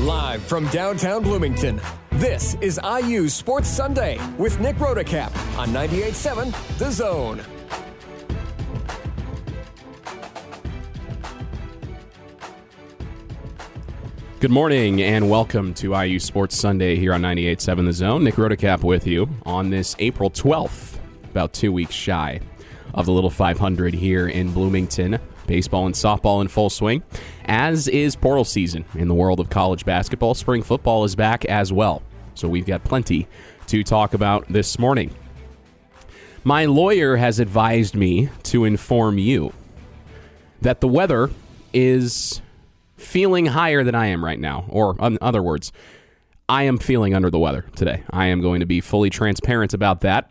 Live from downtown Bloomington, this is IU Sports Sunday with Nick Rodecap on 98.7 The Zone. Good morning and welcome to IU Sports Sunday here on 98.7 The Zone. Nick Rodecap with you on this April 12th, about 2 weeks shy of the Little 500 here in Bloomington. Baseball and softball in full swing, as is portal season in the world of college basketball. Spring football is back as well, so we've got plenty to talk about this morning. My lawyer has advised me to inform you that the weather is feeling higher than I am right now, or in other words, I am feeling under the weather today. I am going to be fully transparent about that.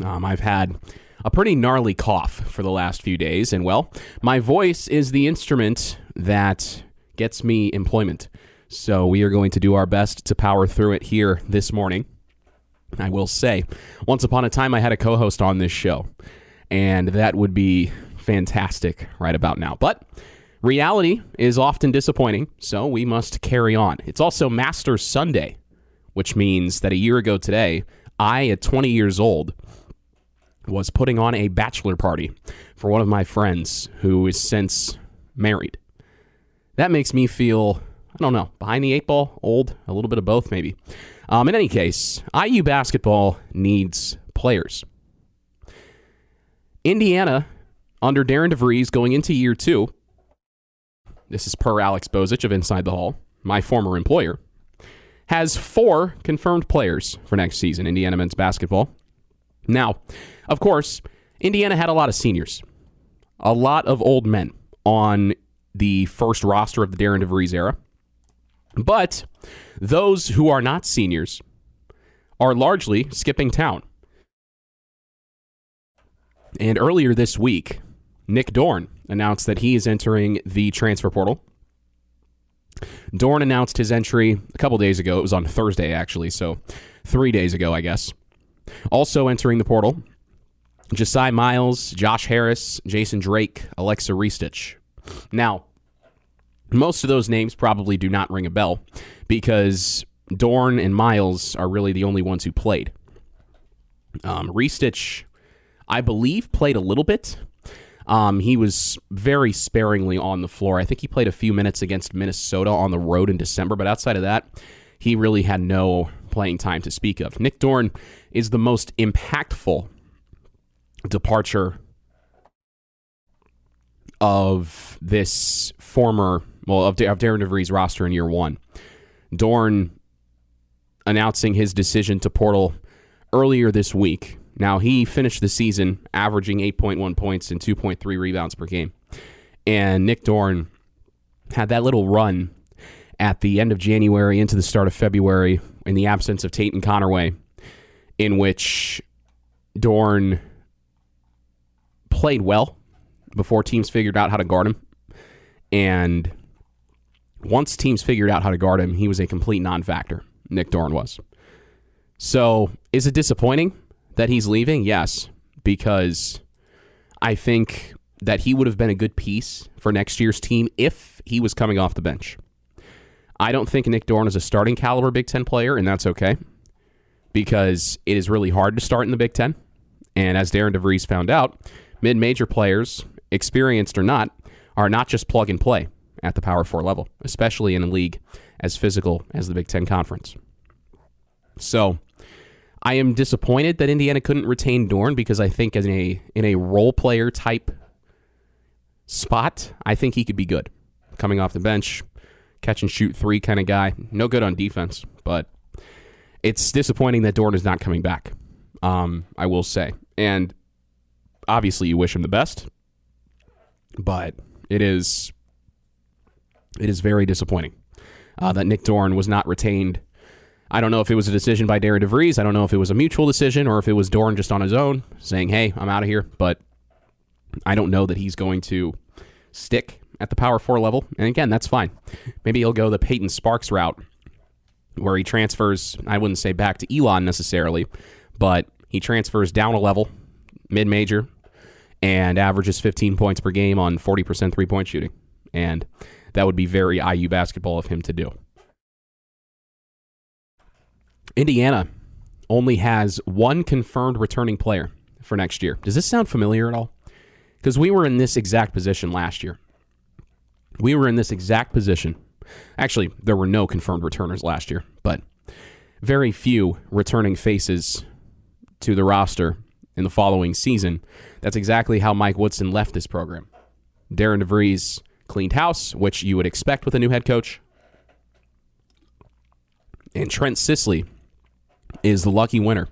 I've had a pretty gnarly cough for the last few days, and well, my voice is the instrument that gets me employment. So we are going to do our best to power through it here this morning. I will say, once upon a time I had a co-host on this show, and that would be fantastic right about now. But reality is often disappointing, so we must carry on. It's also Masters Sunday, which means that a year ago today, I, at 20 years old, was putting on a bachelor party for one of my friends who is since married. That makes me feel, I don't know, behind the eight ball, old, a little bit of both maybe. In any case, IU basketball needs players. Indiana, under Darren DeVries going into year two, this is per Alex Bozich of Inside the Hall, my former employer, has 4 confirmed players for next season, Indiana men's basketball. Now, of course, Indiana had a lot of seniors, a lot of old men on the first roster of the Darren DeVries era. But those who are not seniors are largely skipping town. And earlier this week, Nick Dorn announced that he is entering the transfer portal. Dorn announced his entry a couple days ago. It was on Thursday, actually, so 3 days ago, I guess. Also entering the portal, Josiah Miles, Josh Harris, Jason Drake, Alexa Ristich. Now, most of those names probably do not ring a bell because Dorn and Miles are really the only ones who played. Ristich, I believe, played a little bit. He was very sparingly on the floor. I think he played a few minutes against Minnesota on the road in December, but outside of that, he really had no playing time to speak of. Nick Dorn is the most impactful departure of this former, of Darren DeVries' roster in year one. Dorn announcing his decision to portal earlier this week. Now, he finished the season averaging 8.1 points and 2.3 rebounds per game. And Nick Dorn had that little run at the end of January into the start of February in the absence of Tate and Connerway, in which Dorn played well before teams figured out how to guard him. And once teams figured out how to guard him, he was a complete non-factor. Nick Dorn was. So, is it disappointing that he's leaving? Yes, because I think that he would have been a good piece for next year's team if he was coming off the bench. I don't think Nick Dorn is a starting caliber Big Ten player, and that's okay, because it is really hard to start in the Big Ten. And as Darren DeVries found out, mid-major players, experienced or not, are not just plug and play at the Power 4 level, especially in a league as physical as the Big Ten Conference. So I am disappointed that Indiana couldn't retain Dorn because I think in a role player type spot, I think he could be good. Coming off the bench, catch and shoot 3 kind of guy. No good on defense, but it's disappointing that Dorn is not coming back, I will say. And obviously you wish him the best, but it is very disappointing that Nick Dorn was not retained. I don't know if it was a decision by Darren DeVries. I don't know if it was a mutual decision or if it was Dorn just on his own saying, hey, I'm out of here. But I don't know that he's going to stick at the Power 4 level. And again, that's fine. Maybe he'll go the Peyton Sparks route where he transfers, I wouldn't say back to Elon necessarily, but he transfers down a level, mid-major, and averages 15 points per game on 40% three-point shooting. And that would be very IU basketball of him to do. Indiana only has one confirmed returning player for next year. Does this sound familiar at all? Because we were in this exact position last year. We were in this exact position. Actually, there were no confirmed returners last year, but very few returning faces to the roster in the following season. That's exactly how Mike Woodson left this program. Darren DeVries cleaned house, which you would expect with a new head coach. And Trent Sisley is the lucky winner.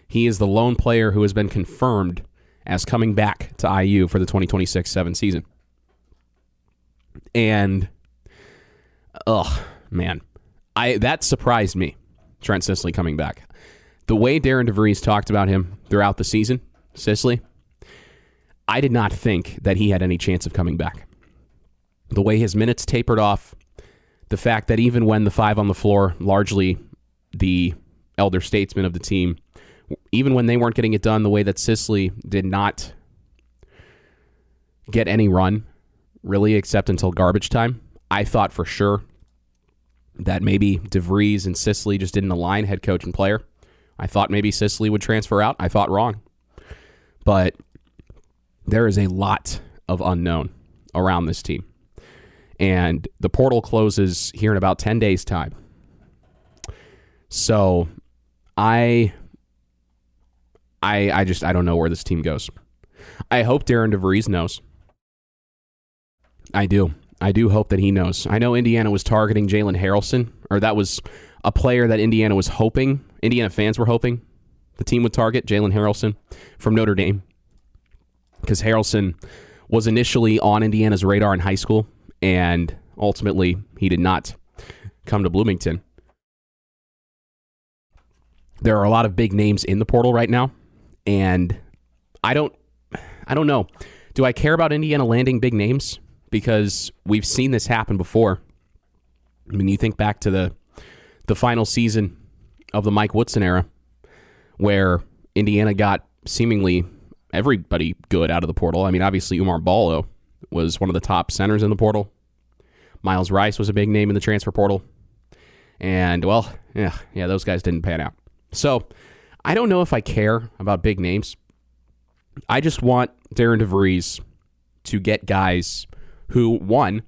He is the lone player who has been confirmed as coming back to IU for the 2026-7 season. And, man, that surprised me, Trent Sisley coming back. The way Darren DeVries talked about him throughout the season, Sisley, I did not think that he had any chance of coming back. The way his minutes tapered off, the fact that even when the five on the floor, largely the elder statesmen of the team, even when they weren't getting it done, the way that Sisley did not get any run, really, except until garbage time, I thought for sure that maybe DeVries and Sisley just didn't align, head coach and player. I thought maybe Sisley would transfer out. I thought wrong. But there is a lot of unknown around this team. And the portal closes here in about 10 days' time. So I don't know where this team goes. I hope Darren DeVries knows. I do hope that he knows. I know Indiana was targeting Jalen Harrelson, or that was a player that Indiana was hoping, Indiana fans were hoping the team would target, Jalen Harrelson from Notre Dame. Because Harrelson was initially on Indiana's radar in high school, and ultimately he did not come to Bloomington. There are a lot of big names in the portal right now, and I don't know. Do I care about Indiana landing big names? Because we've seen this happen before. I mean, you think back to the final season of the Mike Woodson era, where Indiana got seemingly everybody good out of the portal. I mean, obviously Umar Ballo was one of the top centers in the portal. Miles Rice was a big name in the transfer portal. And, well, yeah, those guys didn't pan out. So, I don't know if I care about big names. I just want Darren DeVries to get guys who, one,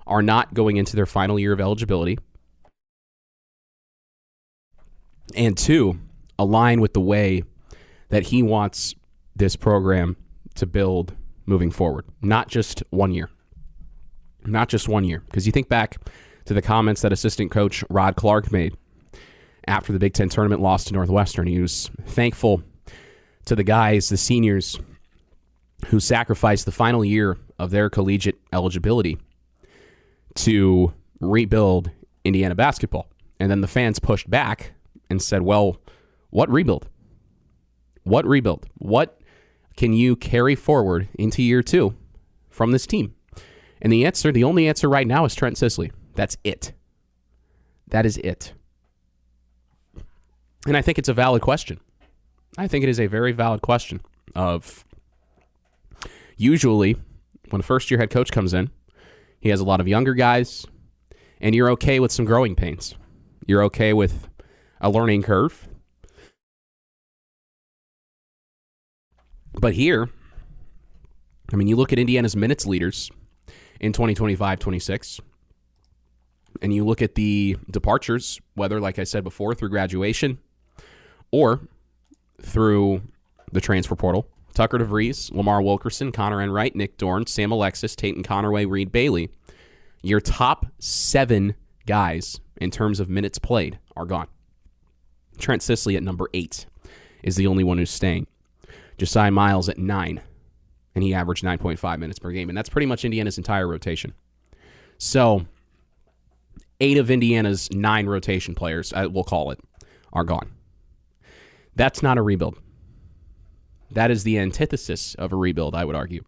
are not going into their final year of eligibility, and two, align with the way that he wants this program to build moving forward. Not just 1 year. Not just 1 year. Because you think back to the comments that assistant coach Rod Clark made after the Big Ten tournament loss to Northwestern. He was thankful to the guys, the seniors, who sacrificed the final year of their collegiate eligibility to rebuild Indiana basketball. And then the fans pushed back and said, well, what rebuild? What rebuild? What can you carry forward into year two from this team? And the only answer right now is Trent Sisley. That's it. That is it. And I think it's a valid question. I think it is a very valid question of, usually, when a first-year head coach comes in, he has a lot of younger guys, and you're okay with some growing pains. You're okay with a learning curve. But here, I mean, you look at Indiana's minutes leaders in 2025-26, and you look at the departures, whether, like I said before, through graduation or through the transfer portal. Tucker DeVries, Lamar Wilkerson, Connor Enright, Nick Dorn, Sam Alexis, Tatum Conaway, Reed Bailey. Your top 7 guys in terms of minutes played are gone. Trent Sisley at number 8 is the only one who's staying. Josiah Miles at 9, and he averaged 9.5 minutes per game, and that's pretty much Indiana's entire rotation. So, 8 of Indiana's 9 rotation players, we'll call it, are gone. That's not a rebuild. That is the antithesis of a rebuild, I would argue.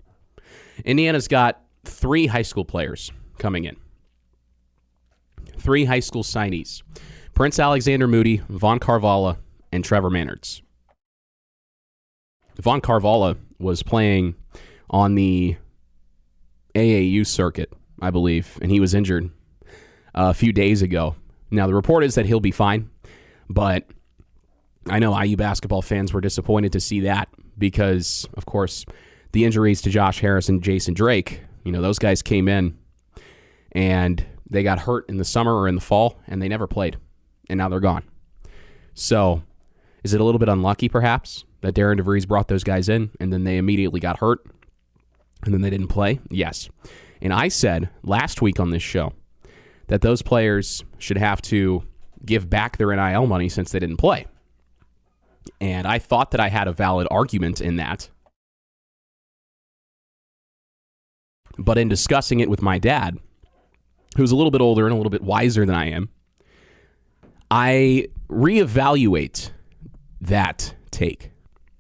Indiana's got 3 high school players coming in. 3 high school signees. Prince Alexander Moody, Von Carvalho, and Trevor Mannards. Von Carvalho was playing on the AAU circuit, I believe, and he was injured a few days ago. Now, the report is that he'll be fine, but I know IU basketball fans were disappointed to see that because, of course, the injuries to Josh Harris and Jason Drake, those guys came in and they got hurt in the summer or in the fall, and they never played, and now they're gone. So is it a little bit unlucky, perhaps, that Darren DeVries brought those guys in, and then they immediately got hurt, and then they didn't play? Yes. And I said last week on this show that those players should have to give back their NIL money since they didn't play. And I thought that I had a valid argument in that. But in discussing it with my dad, who's a little bit older and a little bit wiser than I am, I reevaluate that take,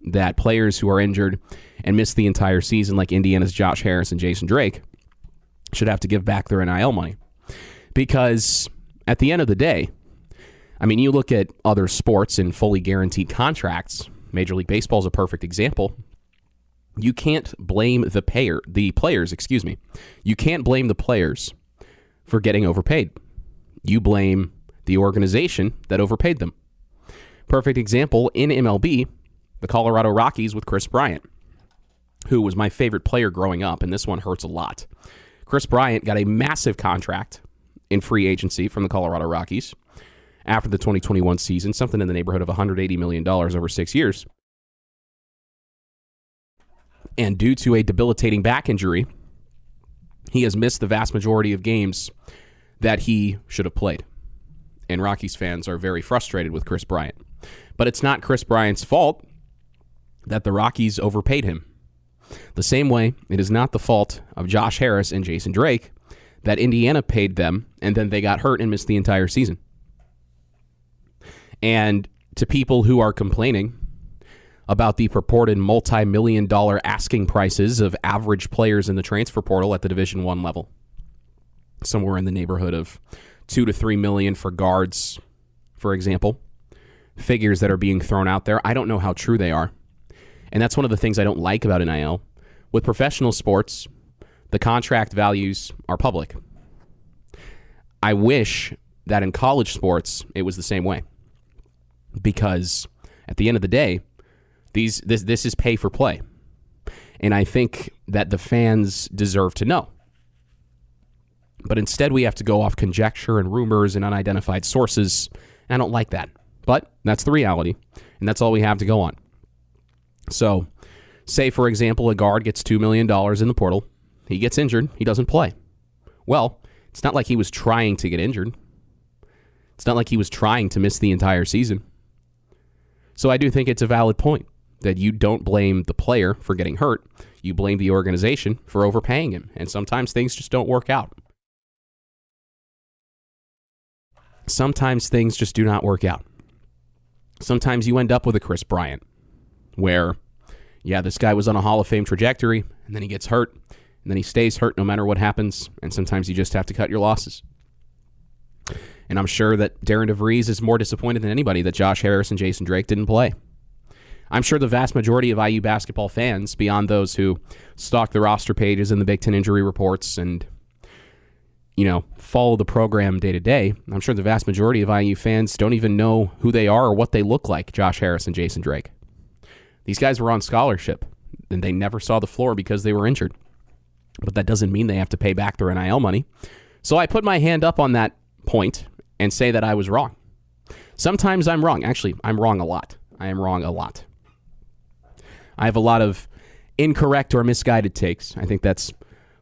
that players who are injured and miss the entire season, like Indiana's Josh Harris and Jason Drake, should have to give back their NIL money. Because at the end of the day, you look at other sports and fully guaranteed contracts. Major League Baseball is a perfect example. You can't blame the players. You can't blame the players for getting overpaid. You blame the organization that overpaid them. Perfect example in MLB, the Colorado Rockies with Chris Bryant, who was my favorite player growing up, and this one hurts a lot. Chris Bryant got a massive contract in free agency from the Colorado Rockies after the 2021 season, something in the neighborhood of $180 million over 6 years. And due to a debilitating back injury, he has missed the vast majority of games that he should have played. And Rockies fans are very frustrated with Chris Bryant. But it's not Chris Bryant's fault that the Rockies overpaid him. The same way, it is not the fault of Josh Harris and Jason Drake that Indiana paid them and then they got hurt and missed the entire season. And to people who are complaining about the purported multi-million-dollar asking prices of average players in the transfer portal at the Division I level, somewhere in the neighborhood of $2 to $3 million for guards, for example, figures that are being thrown out there. I don't know how true they are. And that's one of the things I don't like about NIL. With professional sports, the contract values are public. I wish that in college sports, it was the same way. Because at the end of the day, this is pay for play. And I think that the fans deserve to know. But instead, we have to go off conjecture and rumors and unidentified sources. And I don't like that. But that's the reality. And that's all we have to go on. So, say, for example, a guard gets $2 million in the portal. He gets injured. He doesn't play. Well, it's not like he was trying to get injured. It's not like he was trying to miss the entire season. So I do think it's a valid point that you don't blame the player for getting hurt. You blame the organization for overpaying him. And sometimes things just don't work out. Sometimes things just do not work out. Sometimes you end up with a Chris Bryant where, yeah, this guy was on a Hall of Fame trajectory, and then he gets hurt, and then he stays hurt no matter what happens, and sometimes you just have to cut your losses. And I'm sure that Darren DeVries is more disappointed than anybody that Josh Harris and Jason Drake didn't play. I'm sure the vast majority of IU basketball fans, beyond those who stalk the roster pages and the Big Ten injury reports and, follow the program day to day, I'm sure the vast majority of IU fans don't even know who they are or what they look like, Josh Harris and Jason Drake. These guys were on scholarship, and they never saw the floor because they were injured. But that doesn't mean they have to pay back their NIL money. So I put my hand up on that point and say that I was wrong. Sometimes I'm wrong. Actually, I'm wrong a lot. I am wrong a lot. I have a lot of incorrect or misguided takes. I think that's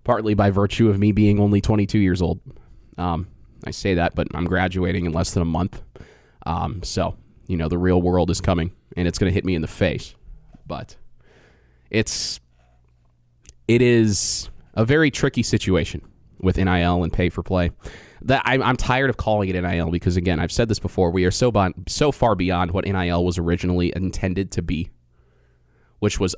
partly by virtue of me being only 22 years old. I say that, but I'm graduating in less than a month. So, the real world is coming, and it's going to hit me in the face. But it is a very tricky situation with NIL and pay for play. That I'm tired of calling it NIL because, again, I've said this before. We are so far beyond what NIL was originally intended to be, which was,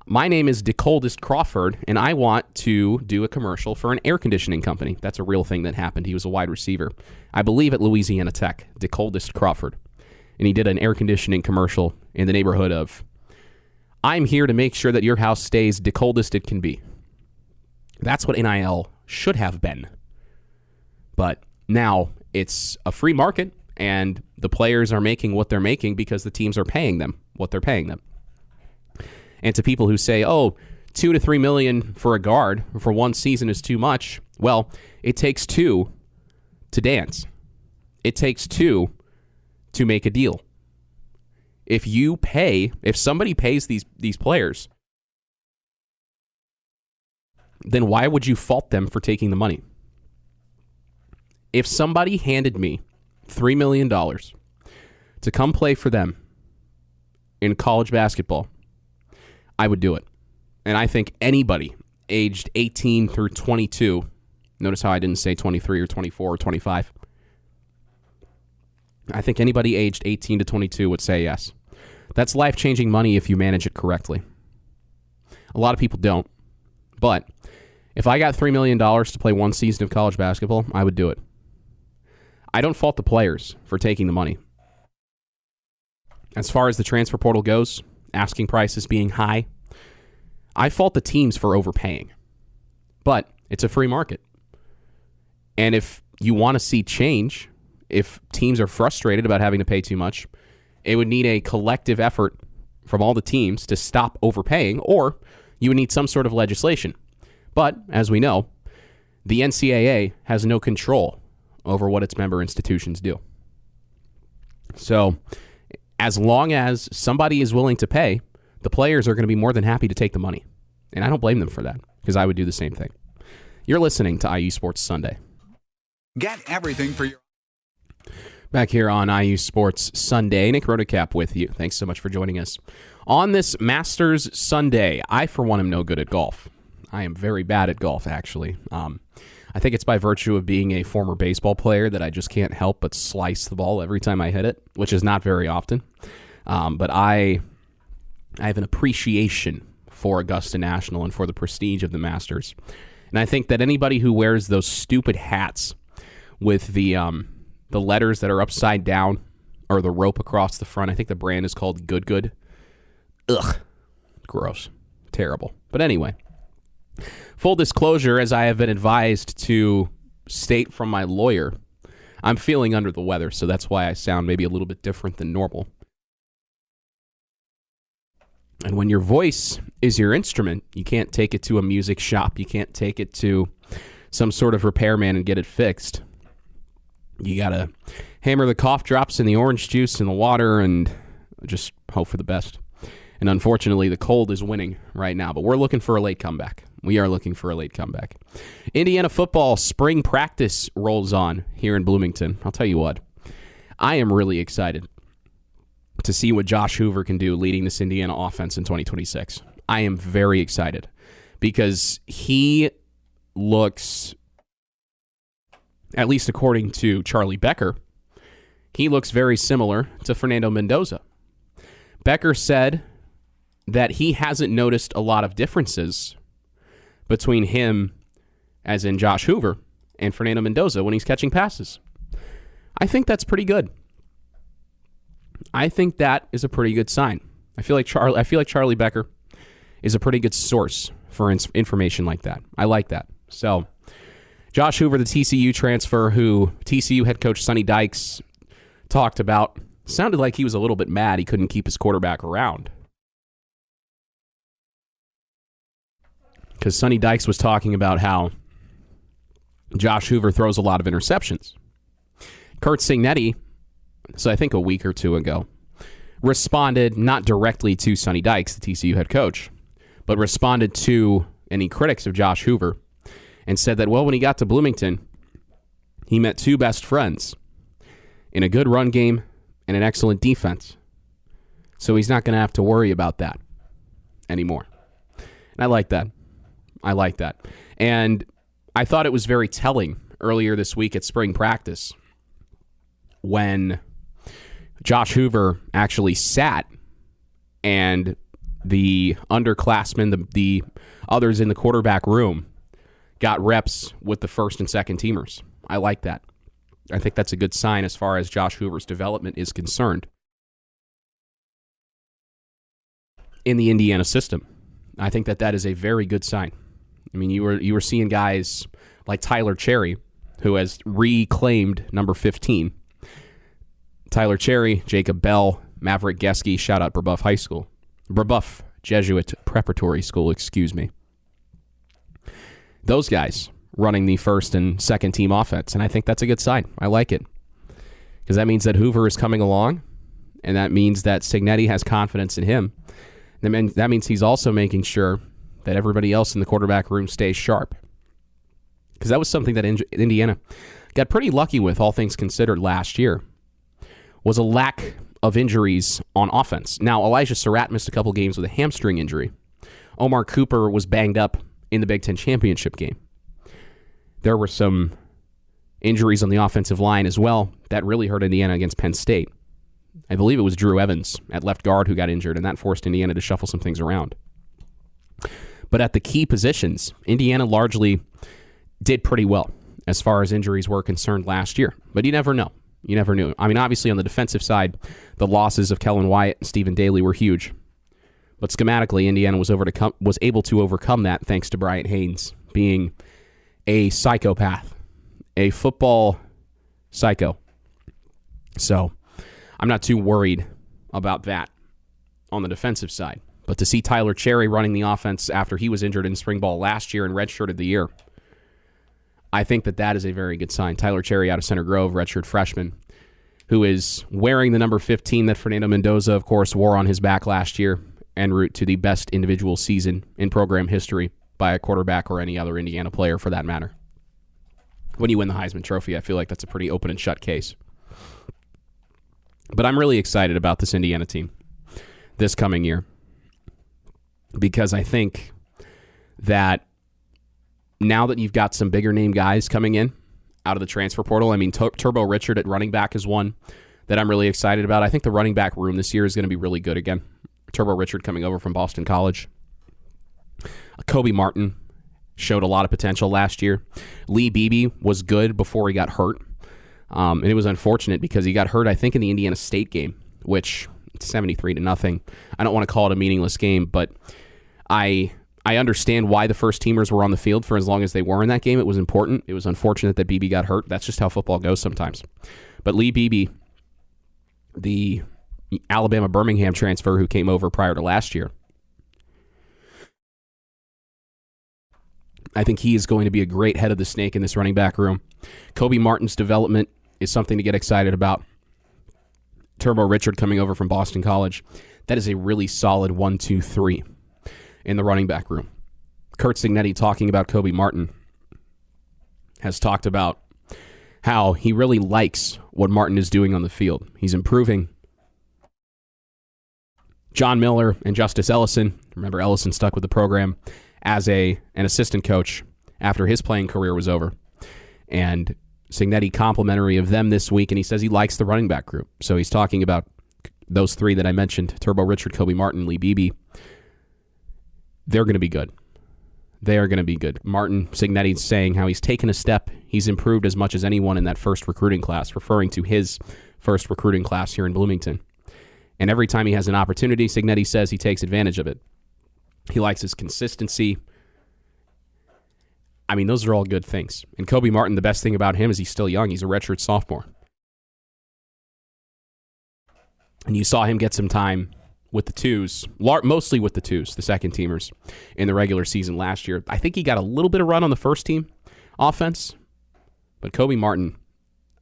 my name is DeColdest Crawford, and I want to do a commercial for an air conditioning company. That's a real thing that happened. He was a wide receiver, I believe, at Louisiana Tech, DeColdest Crawford. And he did an air conditioning commercial in the neighborhood of, I'm here to make sure that your house stays the coldest it can be. That's what NIL should have been. But now it's a free market, And the players are making what they're making because the teams are paying them what they're paying them. And to people who say, oh, $2 to $3 million for a guard for one season is too much. Well, it takes two to dance. It takes two to make a deal. If somebody pays these players, then why would you fault them for taking the money? If somebody handed me $3 million to come play for them in college basketball, I would do it. And I think anybody aged 18 through 22, notice how I didn't say 23 or 24 or 25. I think anybody aged 18 to 22 would say yes. That's life-changing money if you manage it correctly. A lot of people don't. But if I got $3 million to play one season of college basketball, I would do it. I don't fault the players for taking the money. As far as the transfer portal goes, asking prices being high, I fault the teams for overpaying. But it's a free market. And if you want to see change, if teams are frustrated about having to pay too much, it would need a collective effort from all the teams to stop overpaying, or you would need some sort of legislation. But, as we know, the NCAA has no control over what its member institutions do. So, as long as somebody is willing to pay, the players are going to be more than happy to take the money. And I don't blame them for that, because I would do the same thing. You're listening to IU Sports Sunday. Get everything for your... Back here on IU Sports Sunday, Nick Rotacap with you. Thanks so much for joining us. On this Masters Sunday, I, for one, am no good at golf. I am very bad at golf, actually. I think it's by virtue of being a former baseball player that I just can't help but slice the ball every time I hit it, which is not very often. But I have an appreciation for Augusta National and for the prestige of the Masters. And I think that anybody who wears those stupid hats with the letters that are upside down or the rope across the front, I think the brand is called Good Good. Ugh. Gross. Terrible. But anyway, full disclosure, as I have been advised to state from my lawyer, I'm feeling under the weather, so that's why I sound maybe a little bit different than normal. And when your voice is your instrument, you can't take it to a music shop. You can't take it to some sort of repairman and get it fixed. You got to hammer the cough drops in the orange juice in the water and just hope for the best. And unfortunately, the cold is winning right now, but we're looking for a late comeback. We are looking for a late comeback. Indiana football spring practice rolls on here in Bloomington. I'll tell you what, I am really excited to see what Josh Hoover can do leading this Indiana offense in 2026. I am very excited because he looks, at least according to Charlie Becker, he looks very similar to Fernando Mendoza. Becker said that he hasn't noticed a lot of differences between him, as in Josh Hoover, and Fernando Mendoza when he's catching passes. I think that's pretty good. I think that is a pretty good sign. I feel like Charlie Becker is a pretty good source for information like that. I like that. So, Josh Hoover, the TCU transfer, who TCU head coach Sonny Dykes talked about, sounded like he was a little bit mad he couldn't keep his quarterback around. Because Sonny Dykes was talking about how Josh Hoover throws a lot of interceptions. Curt Cignetti, so I think a week or two ago, responded not directly to Sonny Dykes, the TCU head coach, but responded to any critics of Josh Hoover and said that, well, when he got to Bloomington, he met two best friends in a good run game and an excellent defense. So he's not going to have to worry about that anymore. And I like that. I like that. And I thought it was very telling earlier this week at spring practice when Josh Hoover actually sat and the underclassmen, the others in the quarterback room, got reps with the first and second teamers. I like that. I think that's a good sign as far as Josh Hoover's development is concerned in the Indiana system. I think that is a very good sign. I mean, you were seeing guys like Tyler Cherry, who has reclaimed number 15, Tyler Cherry, Jacob Bell, Maverick Geske, shout out Brebeuf Jesuit Preparatory School, excuse me. Those guys running the first and second team offense, and I think that's a good sign. I like it. Because that means that Hoover is coming along, and that means that Cignetti has confidence in him. That means he's also making sure that everybody else in the quarterback room stays sharp. Because that was something that Indiana got pretty lucky with, all things considered, last year, was a lack of injuries on offense. Now, Elijah Surratt missed a couple games with a hamstring injury. Omar Cooper was banged up in the Big Ten championship game. There were some injuries on the offensive line as well that really hurt Indiana against Penn State. I believe it was Drew Evans at left guard who got injured, and that forced Indiana to shuffle some things around. But at the key positions, Indiana largely did pretty well as far as injuries were concerned last year. But you never know. You never knew. I mean, obviously on the defensive side, the losses of Kellen Wyatt and Stephen Daly were huge. But schematically, Indiana was able to overcome that thanks to Bryant Haynes being a psychopath, a football psycho. So I'm not too worried about that on the defensive side. But to see Tyler Cherry running the offense after he was injured in spring ball last year and redshirted the year, I think that is a very good sign. Tyler Cherry out of Center Grove, redshirt freshman, who is wearing the number 15 that Fernando Mendoza, of course, wore on his back last year, en route to the best individual season in program history by a quarterback or any other Indiana player for that matter. When you win the Heisman Trophy, I feel like that's a pretty open and shut case. But I'm really excited about this Indiana team this coming year because I think that now that you've got some bigger name guys coming in out of the transfer portal, I mean, Turbo Richard at running back is one that I'm really excited about. I think the running back room this year is going to be really good again. Turbo Richard coming over from Boston College. Kobe Martin showed a lot of potential last year. Lee Beebe was good before he got hurt. And it was unfortunate because he got hurt, I think, in the Indiana State game, which 73-0. I don't want to call it a meaningless game, but I understand why the first teamers were on the field for as long as they were in that game. It was important. It was unfortunate that Beebe got hurt. That's just how football goes sometimes. But Lee Beebe, the Alabama Birmingham transfer who came over prior to last year, I think he is going to be a great head of the snake in this running back room. Kobe Martin's development is something to get excited about. Turbo Richard coming over from Boston College. That is a really solid 1-2-3 in the running back room. Curt Cignetti, talking about Kobe Martin, has talked about how he really likes what Martin is doing on the field. He's improving. John Miller and Justice Ellison, remember Ellison stuck with the program as an assistant coach after his playing career was over. And Cignetti complimentary of them this week, and he says he likes the running back group. So he's talking about those three that I mentioned, Turbo Richard, Kobe Martin, Lee Beebe. They're going to be good. They are going to be good. Martin, Cignetti's saying how he's taken a step. He's improved as much as anyone in that first recruiting class, referring to his first recruiting class here in Bloomington. And every time he has an opportunity, Cignetti says he takes advantage of it. He likes his consistency. I mean, those are all good things. And Kobe Martin, the best thing about him is he's still young. He's a redshirt sophomore. And you saw him get some time with the twos, mostly with the twos, the second teamers, in the regular season last year. I think he got a little bit of run on the first team offense. But Kobe Martin,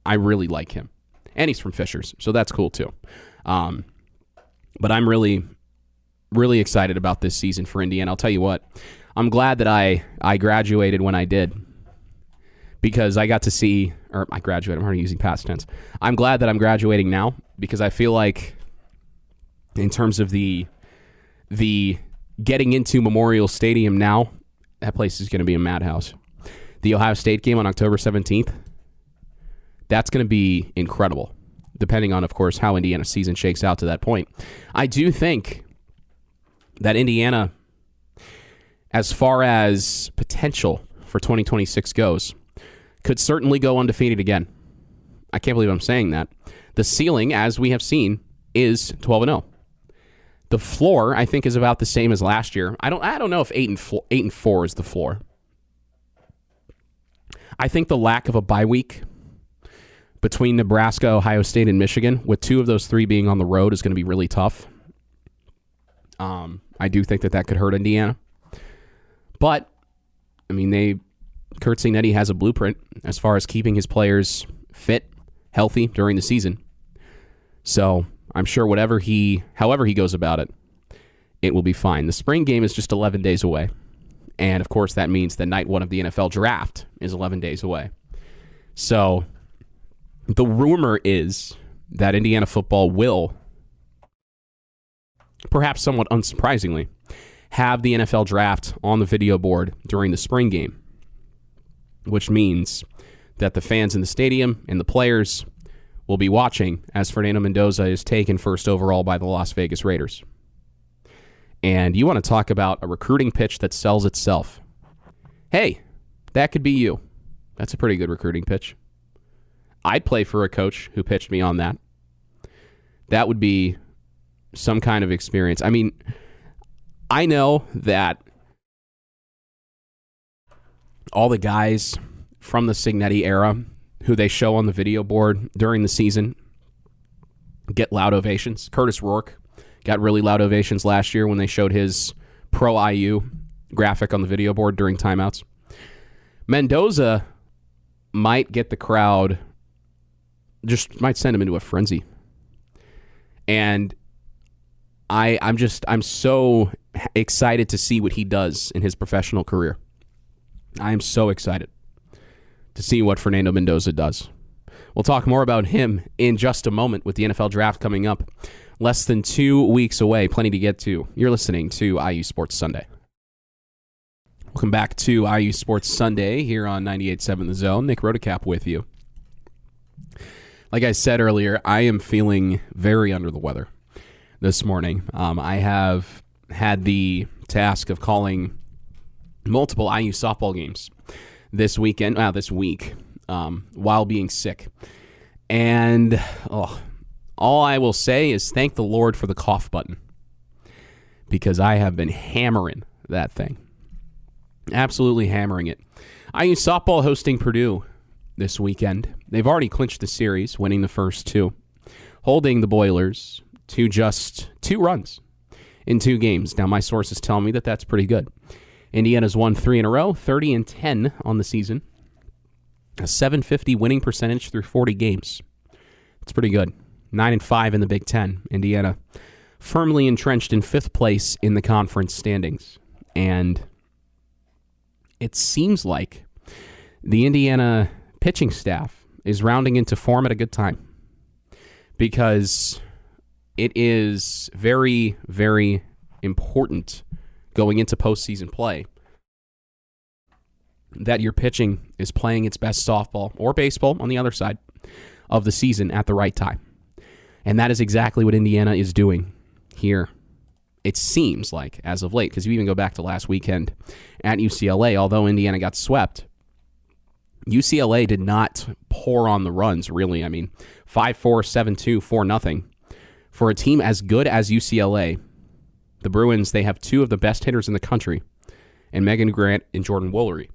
I really like him. And he's from Fishers, so that's cool too. But I'm really excited about this season for Indiana. I'll tell you what, I'm glad that I graduated when I did, because I got to see, or I graduated, I'm already using past tense. I'm glad that I'm graduating now, because I feel like in terms of the getting into Memorial Stadium now, that place is going to be a madhouse. The Ohio State game on October 17th, that's going to be incredible, depending on, of course, how Indiana's season shakes out to that point. I do think that Indiana, as far as potential for 2026 goes, could certainly go undefeated again. I can't believe I'm saying that. The ceiling, as we have seen, is 12-0. The floor, I think, is about the same as last year. I don't know if 8-4 is the floor. I think the lack of a bye week between Nebraska, Ohio State, and Michigan, with 2 of those 3 being on the road, is going to be really tough. I do think that could hurt Indiana. But, I mean, Curt Cignetti has a blueprint as far as keeping his players fit, healthy during the season. So I'm sure however he goes about it, it will be fine. The spring game is just 11 days away. And, of course, that means that night 1 of the NFL draft is 11 days away. So the rumor is that Indiana football will, perhaps somewhat unsurprisingly, have the NFL draft on the video board during the spring game, which means that the fans in the stadium and the players will be watching as Fernando Mendoza is taken first overall by the Las Vegas Raiders. And you want to talk about a recruiting pitch that sells itself. Hey, that could be you. That's a pretty good recruiting pitch. I'd play for a coach who pitched me on that. That would be some kind of experience. I mean, I know that all the guys from the Cignetti era who they show on the video board during the season get loud ovations. Curtis Rourke got really loud ovations last year when they showed his pro IU graphic on the video board during timeouts. Mendoza might get the crowd, just might send him into a frenzy. And I'm so excited to see what he does in his professional career. I am so excited to see what Fernando Mendoza does. We'll talk more about him in just a moment with the NFL draft coming up. Less than 2 weeks away. Plenty to get to. You're listening to IU Sports Sunday. Welcome back to IU Sports Sunday here on 98.7 The Zone. Nick Rotacap with you. Like I said earlier, I am feeling very under the weather this morning. I have had the task of calling multiple IU softball games this week, while being sick. And all I will say is thank the Lord for the cough button, because I have been hammering that thing. Absolutely hammering it. IU softball hosting Purdue this weekend. They've already clinched the series, winning the first 2, holding the Boilers to just 2 runs in 2 games. Now, my sources tell me that that's pretty good. Indiana's won 3 in a row, 30-10 on the season. A .750 winning percentage through 40 games. It's pretty good. 9-5 in the Big Ten. Indiana firmly entrenched in 5th place in the conference standings. And it seems like the Indiana pitching staff is rounding into form at a good time, because it is very, very important going into postseason play that your pitching is playing its best softball or baseball on the other side of the season at the right time. And that is exactly what Indiana is doing here, it seems like, as of late, because you even go back to last weekend at UCLA. Although Indiana got swept, UCLA did not pour on the runs, really. I mean, 5-4, 7-2, 4-0. For a team as good as UCLA, the Bruins, they have 2 of the best hitters in the country, and Megan Grant and Jordan Woolery.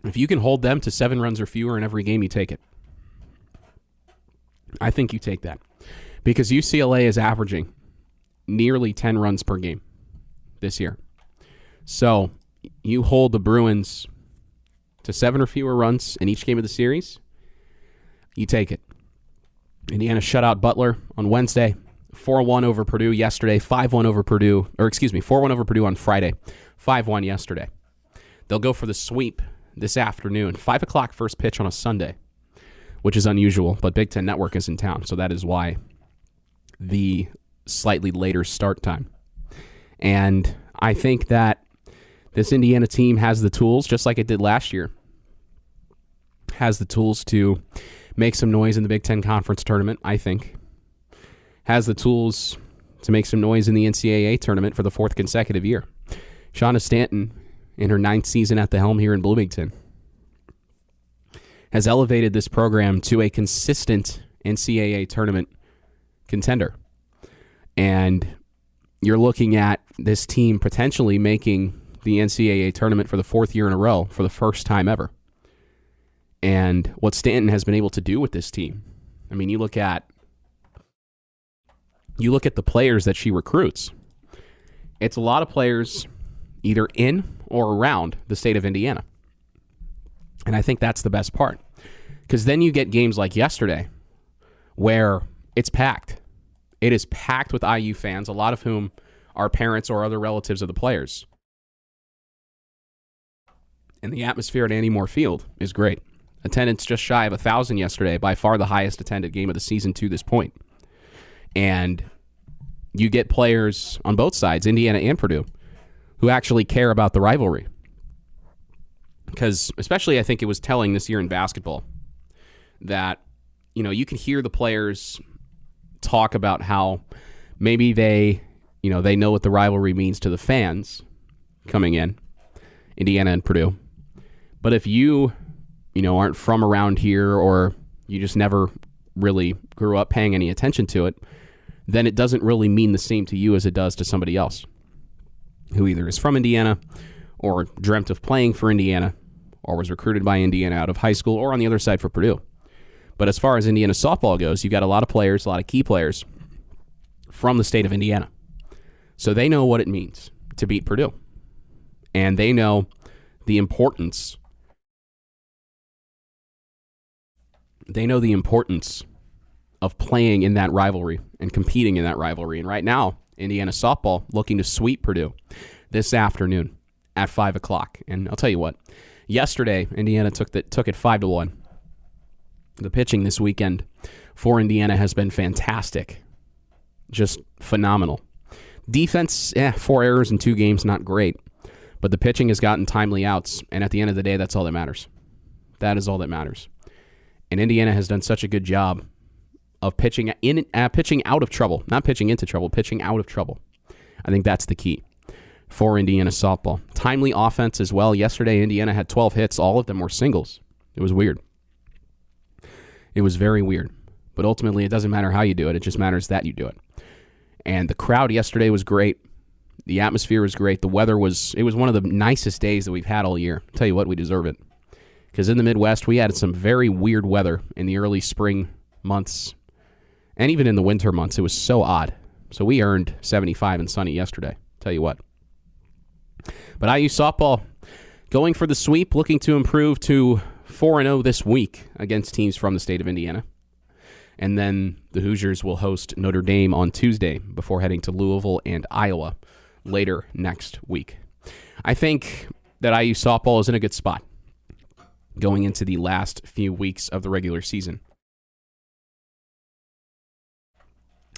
If you can hold them to 7 runs or fewer in every game, you take it. I think you take that, because UCLA is averaging nearly 10 runs per game this year. So you hold the Bruins to 7 or fewer runs in each game of the series, you take it. Indiana shut out Butler on Wednesday, 4-1 over Purdue yesterday, 5-1 over Purdue, 4-1 over Purdue on Friday, 5-1 yesterday. They'll go for the sweep this afternoon, 5 o'clock first pitch on a Sunday, which is unusual, but Big Ten Network is in town, so that is why the slightly later start time. And I think that this Indiana team has the tools, just like it did last year, has the tools to make some noise in the Big Ten Conference tournament, I think. Has the tools to make some noise in the NCAA tournament for the 4th consecutive year. Shauna Stanton, in her 9th season at the helm here in Bloomington, has elevated this program to a consistent NCAA tournament contender. And you're looking at this team potentially making the NCAA tournament for the 4th year in a row for the first time ever. and what Stanton has been able to do with this team. I mean, you look at the players that she recruits. It's a lot of players either in or around the state of Indiana. And I think that's the best part. Because then you get games like yesterday where it's packed. It is packed with IU fans, a lot of whom are parents or other relatives of the players. And the atmosphere at Andy Moore Field is great. Attendance just shy of 1,000 yesterday, by far the highest attended game of the season to this point. And you get players on both sides, Indiana and Purdue, who actually care about the rivalry. Because especially I think it was telling this year in basketball that, you can hear the players talk about how maybe they know what the rivalry means to the fans coming in, Indiana and Purdue. But if you aren't from around here, or you just never really grew up paying any attention to it, then it doesn't really mean the same to you as it does to somebody else who either is from Indiana or dreamt of playing for Indiana or was recruited by Indiana out of high school, or on the other side for Purdue. But as far as Indiana softball goes, you've got a lot of players, a lot of key players from the state of Indiana. So they know what it means to beat Purdue. And they know the importance. They know the importance of playing in that rivalry and competing in that rivalry. And right now, Indiana softball looking to sweep Purdue this afternoon at 5 o'clock. And I'll tell you what, yesterday, Indiana took it 5-1. The pitching this weekend for Indiana has been fantastic. Just phenomenal. Defense, 4 errors in 2 games, not great. But the pitching has gotten timely outs, and at the end of the day, that's all that matters. That is all that matters. And Indiana has done such a good job of pitching out of trouble. Not pitching into trouble, pitching out of trouble. I think that's the key for Indiana softball. Timely offense as well. Yesterday, Indiana had 12 hits. All of them were singles. It was weird. It was very weird. But ultimately, it doesn't matter how you do it. It just matters that you do it. And the crowd yesterday was great. The atmosphere was great. The weather was one of the nicest days that we've had all year. I'll tell you what, we deserve it. Because in the Midwest, we had some very weird weather in the early spring months. And even in the winter months, it was so odd. So we earned 75 and sunny yesterday. I'll tell you what. But IU softball going for the sweep, looking to improve to 4-0 this week against teams from the state of Indiana. And then the Hoosiers will host Notre Dame on Tuesday before heading to Louisville and Iowa later next week. I think that IU softball is in a good spot going into the last few weeks of the regular season.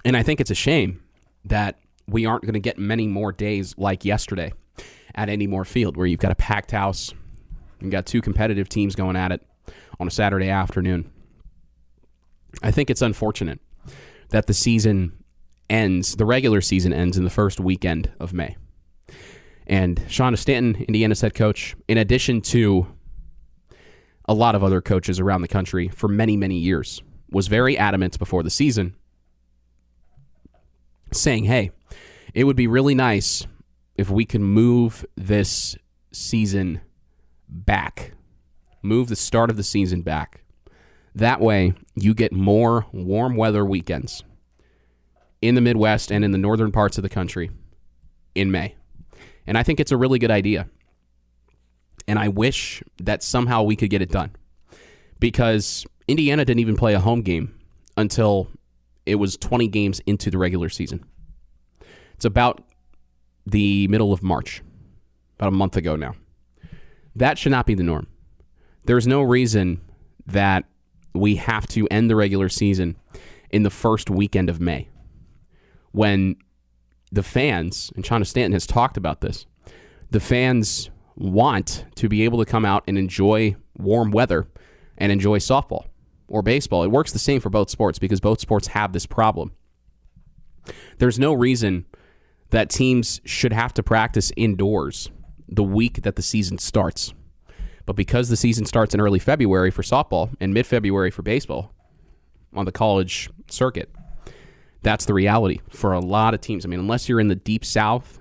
And I think it's a shame that we aren't going to get many more days like yesterday at Andy Moore Field, where you've got a packed house. You've got 2 competitive teams going at it on a Saturday afternoon. I think it's unfortunate that the regular season ends in the first weekend of May. And Shauna Stanton, Indiana's head coach, in addition to a lot of other coaches around the country for many, many years, was very adamant before the season, saying, hey, it would be really nice if we could move this season back, move the start of the season back. That way, you get more warm weather weekends in the Midwest and in the northern parts of the country in May. And I think it's a really good idea. And I wish that somehow we could get it done. Because Indiana didn't even play a home game until it was 20 games into the regular season. It's about the middle of March, about a month ago now. That should not be the norm. There's no reason that we have to end the regular season in the first weekend of May, when the fans, and Shauna Stanton has talked about this, the fans want to be able to come out and enjoy warm weather and enjoy softball or baseball. It works the same for both sports because both sports have this problem. There's no reason that teams should have to practice indoors the week that the season starts. But because the season starts in early February for softball and mid-February for baseball on the college circuit, that's the reality for a lot of teams. I mean, unless you're in the deep South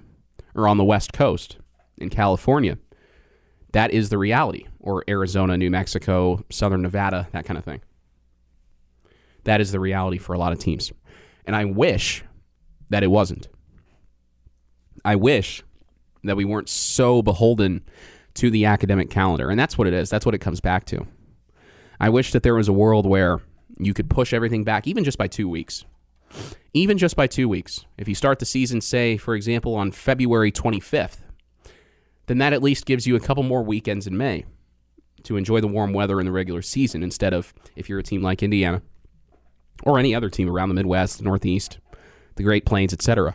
or on the West Coast in California, that is the reality. or Arizona, New Mexico, Southern Nevada, that kind of thing. That is the reality for a lot of teams. And I wish that it wasn't. I wish that we weren't so beholden to the academic calendar. And that's what it is. That's what it comes back to. I wish that there was a world where you could push everything back, even just by 2 weeks. Even just by 2 weeks. If you start the season, say, for example, on February 25th, then that at least gives you a couple more weekends in May to enjoy the warm weather in the regular season instead of, if you're a team like Indiana or any other team around the Midwest, the Northeast, the Great Plains, etc.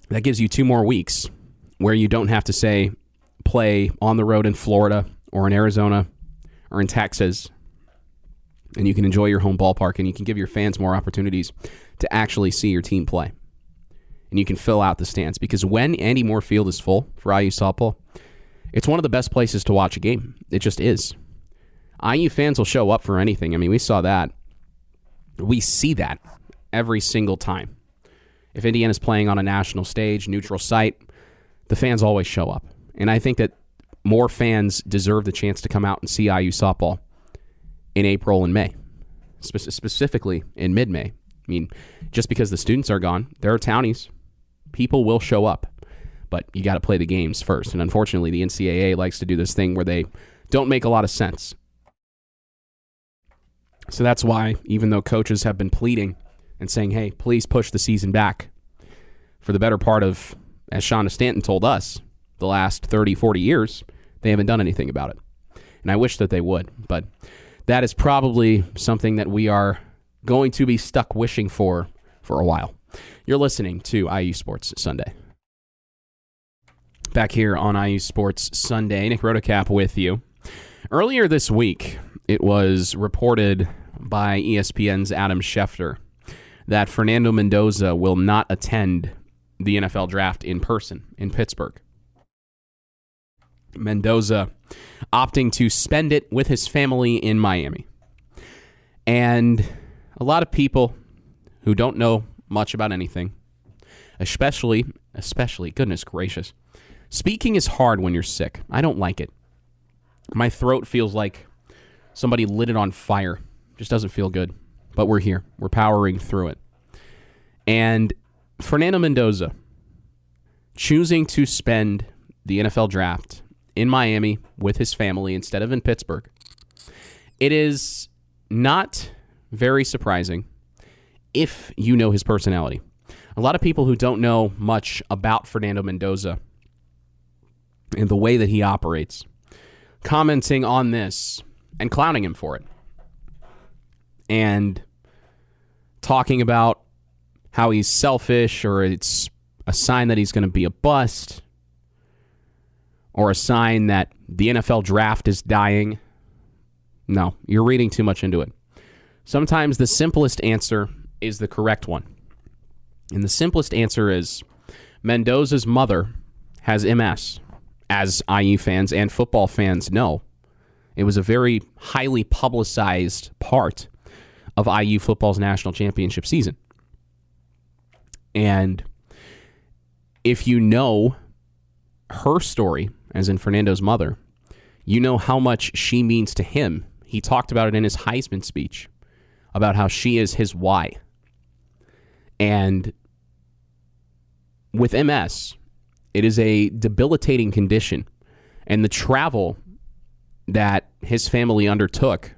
That gives you 2 more weeks where you don't have to, say, play on the road in Florida or in Arizona or in Texas, and you can enjoy your home ballpark and you can give your fans more opportunities to actually see your team play. And you can fill out the stands, because when Andy Moore Field is full for IU softball, it's one of the best places to watch a game. It just is. IU fans will show up for anything. I mean, we saw that. We see that every single time. If Indiana's playing on a national stage, neutral site, the fans always show up. And I think that more fans deserve the chance to come out and see IU softball in April and May, specifically in mid-May. I mean, just because the students are gone, there are townies. People will show up, but you got to play the games first. And unfortunately, the NCAA likes to do this thing where they don't make a lot of sense. So that's why, even though coaches have been pleading and saying, hey, please push the season back for the better part of, as Shauna Stanton told us, the last 30, 40 years, they haven't done anything about it. And I wish that they would, but that is probably something that we are going to be stuck wishing for a while. You're listening to IU Sports Sunday. Back here on IU Sports Sunday, Nick Rotocap with you. Earlier this week, it was reported by ESPN's Adam Schefter that Fernando Mendoza will not attend the NFL draft in person in Pittsburgh. Mendoza opting to spend it with his family in Miami. And a lot of people who don't know much about anything, especially, goodness gracious, speaking is hard when you're sick. I don't like it. My throat feels like somebody lit it on fire. Just doesn't feel good. But we're here. We're powering through it. And Fernando Mendoza choosing to spend the NFL draft in Miami with his family instead of in Pittsburgh. It is not very surprising if you know his personality. A lot of people who don't know much about Fernando Mendoza and the way that he operates, commenting on this and clowning him for it. And talking about how he's selfish, or it's a sign that he's going to be a bust, or a sign that the NFL draft is dying. No, you're reading too much into it. Sometimes the simplest answer is the correct one. And the simplest answer is Mendoza's mother has MS, as IU fans and football fans know. It was a very highly publicized part of IU football's national championship season. And if you know her story, as in Fernando's mother, you know how much she means to him. He talked about it in his Heisman speech, about how she is his why. And with MS, it is a debilitating condition. And the travel that his family undertook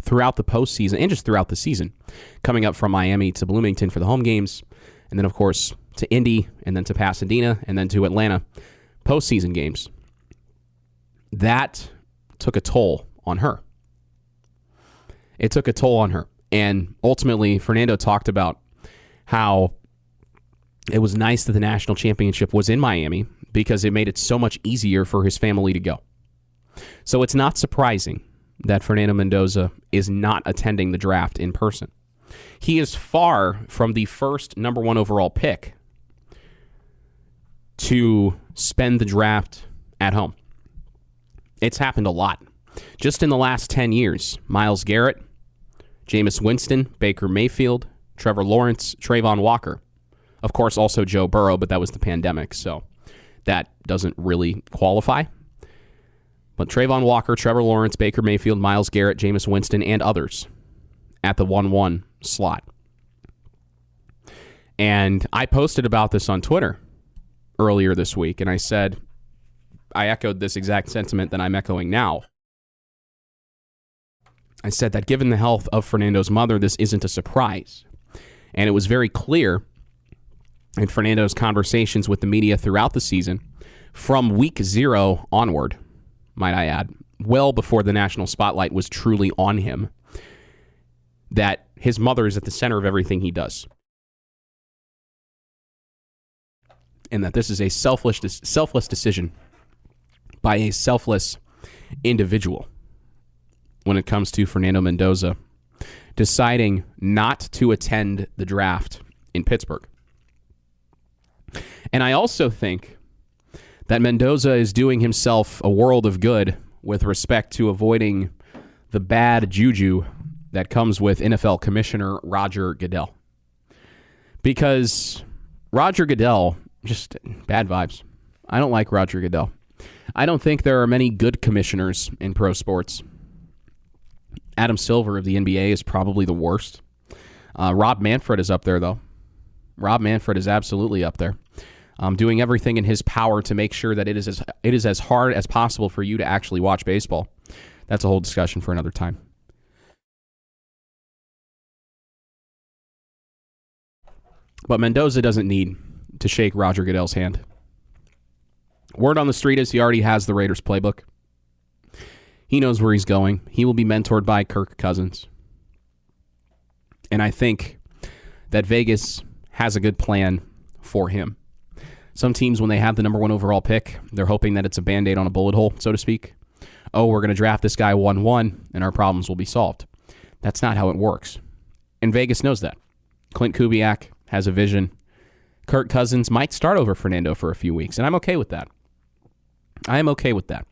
throughout the postseason and just throughout the season, coming up from Miami to Bloomington for the home games, and then, of course, to Indy, and then to Pasadena, and then to Atlanta, postseason games, that took a toll on her. It took a toll on her. And ultimately, Fernando talked about how it was nice that the national championship was in Miami because it made it so much easier for his family to go. So it's not surprising that Fernando Mendoza is not attending the draft in person. He is far from the first number 1 overall pick to spend the draft at home. It's happened a lot. Just in the last 10 years, Myles Garrett, Jameis Winston, Baker Mayfield, Trevor Lawrence, Trayvon Walker. Of course, also Joe Burrow, but that was the pandemic, so that doesn't really qualify. But Trayvon Walker, Trevor Lawrence, Baker Mayfield, Myles Garrett, Jameis Winston, and others at the 1-1 slot. And I posted about this on Twitter earlier this week, and I said, I echoed this exact sentiment that I'm echoing now. I said that given the health of Fernando's mother, this isn't a surprise. And it was very clear in Fernando's conversations with the media throughout the season, from week 0 onward, might I add, well before the national spotlight was truly on him, that his mother is at the center of everything he does. And that this is a selfless decision by a selfless individual when it comes to Fernando Mendoza deciding not to attend the draft in Pittsburgh. And I also think that Mendoza is doing himself a world of good with respect to avoiding the bad juju that comes with NFL Commissioner Roger Goodell. Because Roger Goodell, just bad vibes. I don't like Roger Goodell. I don't think there are many good commissioners in pro sports. Adam Silver of the NBA is probably the worst. Rob Manfred is up there, though. Rob Manfred is absolutely up there. Doing everything in his power to make sure that it is as hard as possible for you to actually watch baseball. That's a whole discussion for another time. But Mendoza doesn't need to shake Roger Goodell's hand. Word on the street is he already has the Raiders playbook. He knows where he's going. He will be mentored by Kirk Cousins. And I think that Vegas has a good plan for him. Some teams, when they have the number 1 overall pick, they're hoping that it's a Band-Aid on a bullet hole, so to speak. Oh, we're going to draft this guy 1-1, and our problems will be solved. That's not how it works. And Vegas knows that. Clint Kubiak has a vision. Kirk Cousins might start over Fernando for a few weeks, and I'm okay with that. I am okay with that.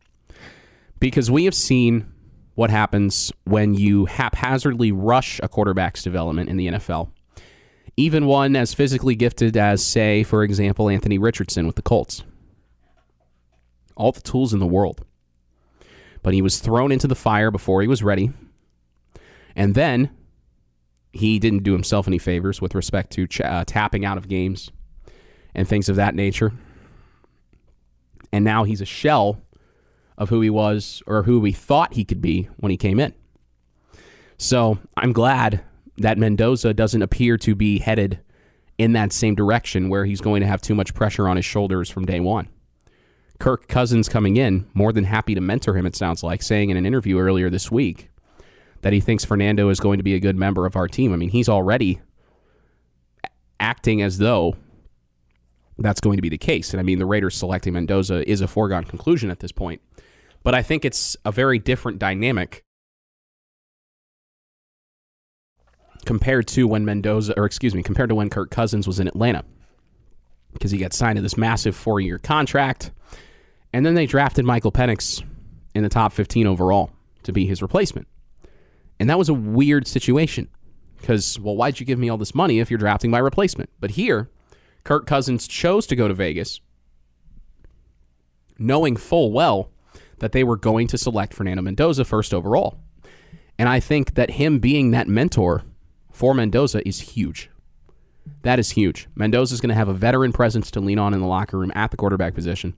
Because we have seen what happens when you haphazardly rush a quarterback's development in the NFL. Even one as physically gifted as, say, for example, Anthony Richardson with the Colts. All the tools in the world. But he was thrown into the fire before he was ready. And then he didn't do himself any favors with respect to tapping out of games and things of that nature. And now he's a shell of who he was or who we thought he could be when he came in. So I'm glad that Mendoza doesn't appear to be headed in that same direction where he's going to have too much pressure on his shoulders from day one. Kirk Cousins coming in, more than happy to mentor him, it sounds like, saying in an interview earlier this week that he thinks Fernando is going to be a good member of our team. I mean, he's already acting as though that's going to be the case. And I mean, the Raiders selecting Mendoza is a foregone conclusion at this point. But I think it's a very different dynamic compared to when Kirk Cousins was in Atlanta. Because he got signed to this massive 4-year contract. And then they drafted Michael Penix in the top 15 overall to be his replacement. And that was a weird situation. Because, well, why'd you give me all this money if you're drafting my replacement? But here, Kirk Cousins chose to go to Vegas, knowing full well that they were going to select Fernando Mendoza first overall. And I think that him being that mentor for Mendoza is huge. That is huge. Mendoza's going to have a veteran presence to lean on in the locker room at the quarterback position.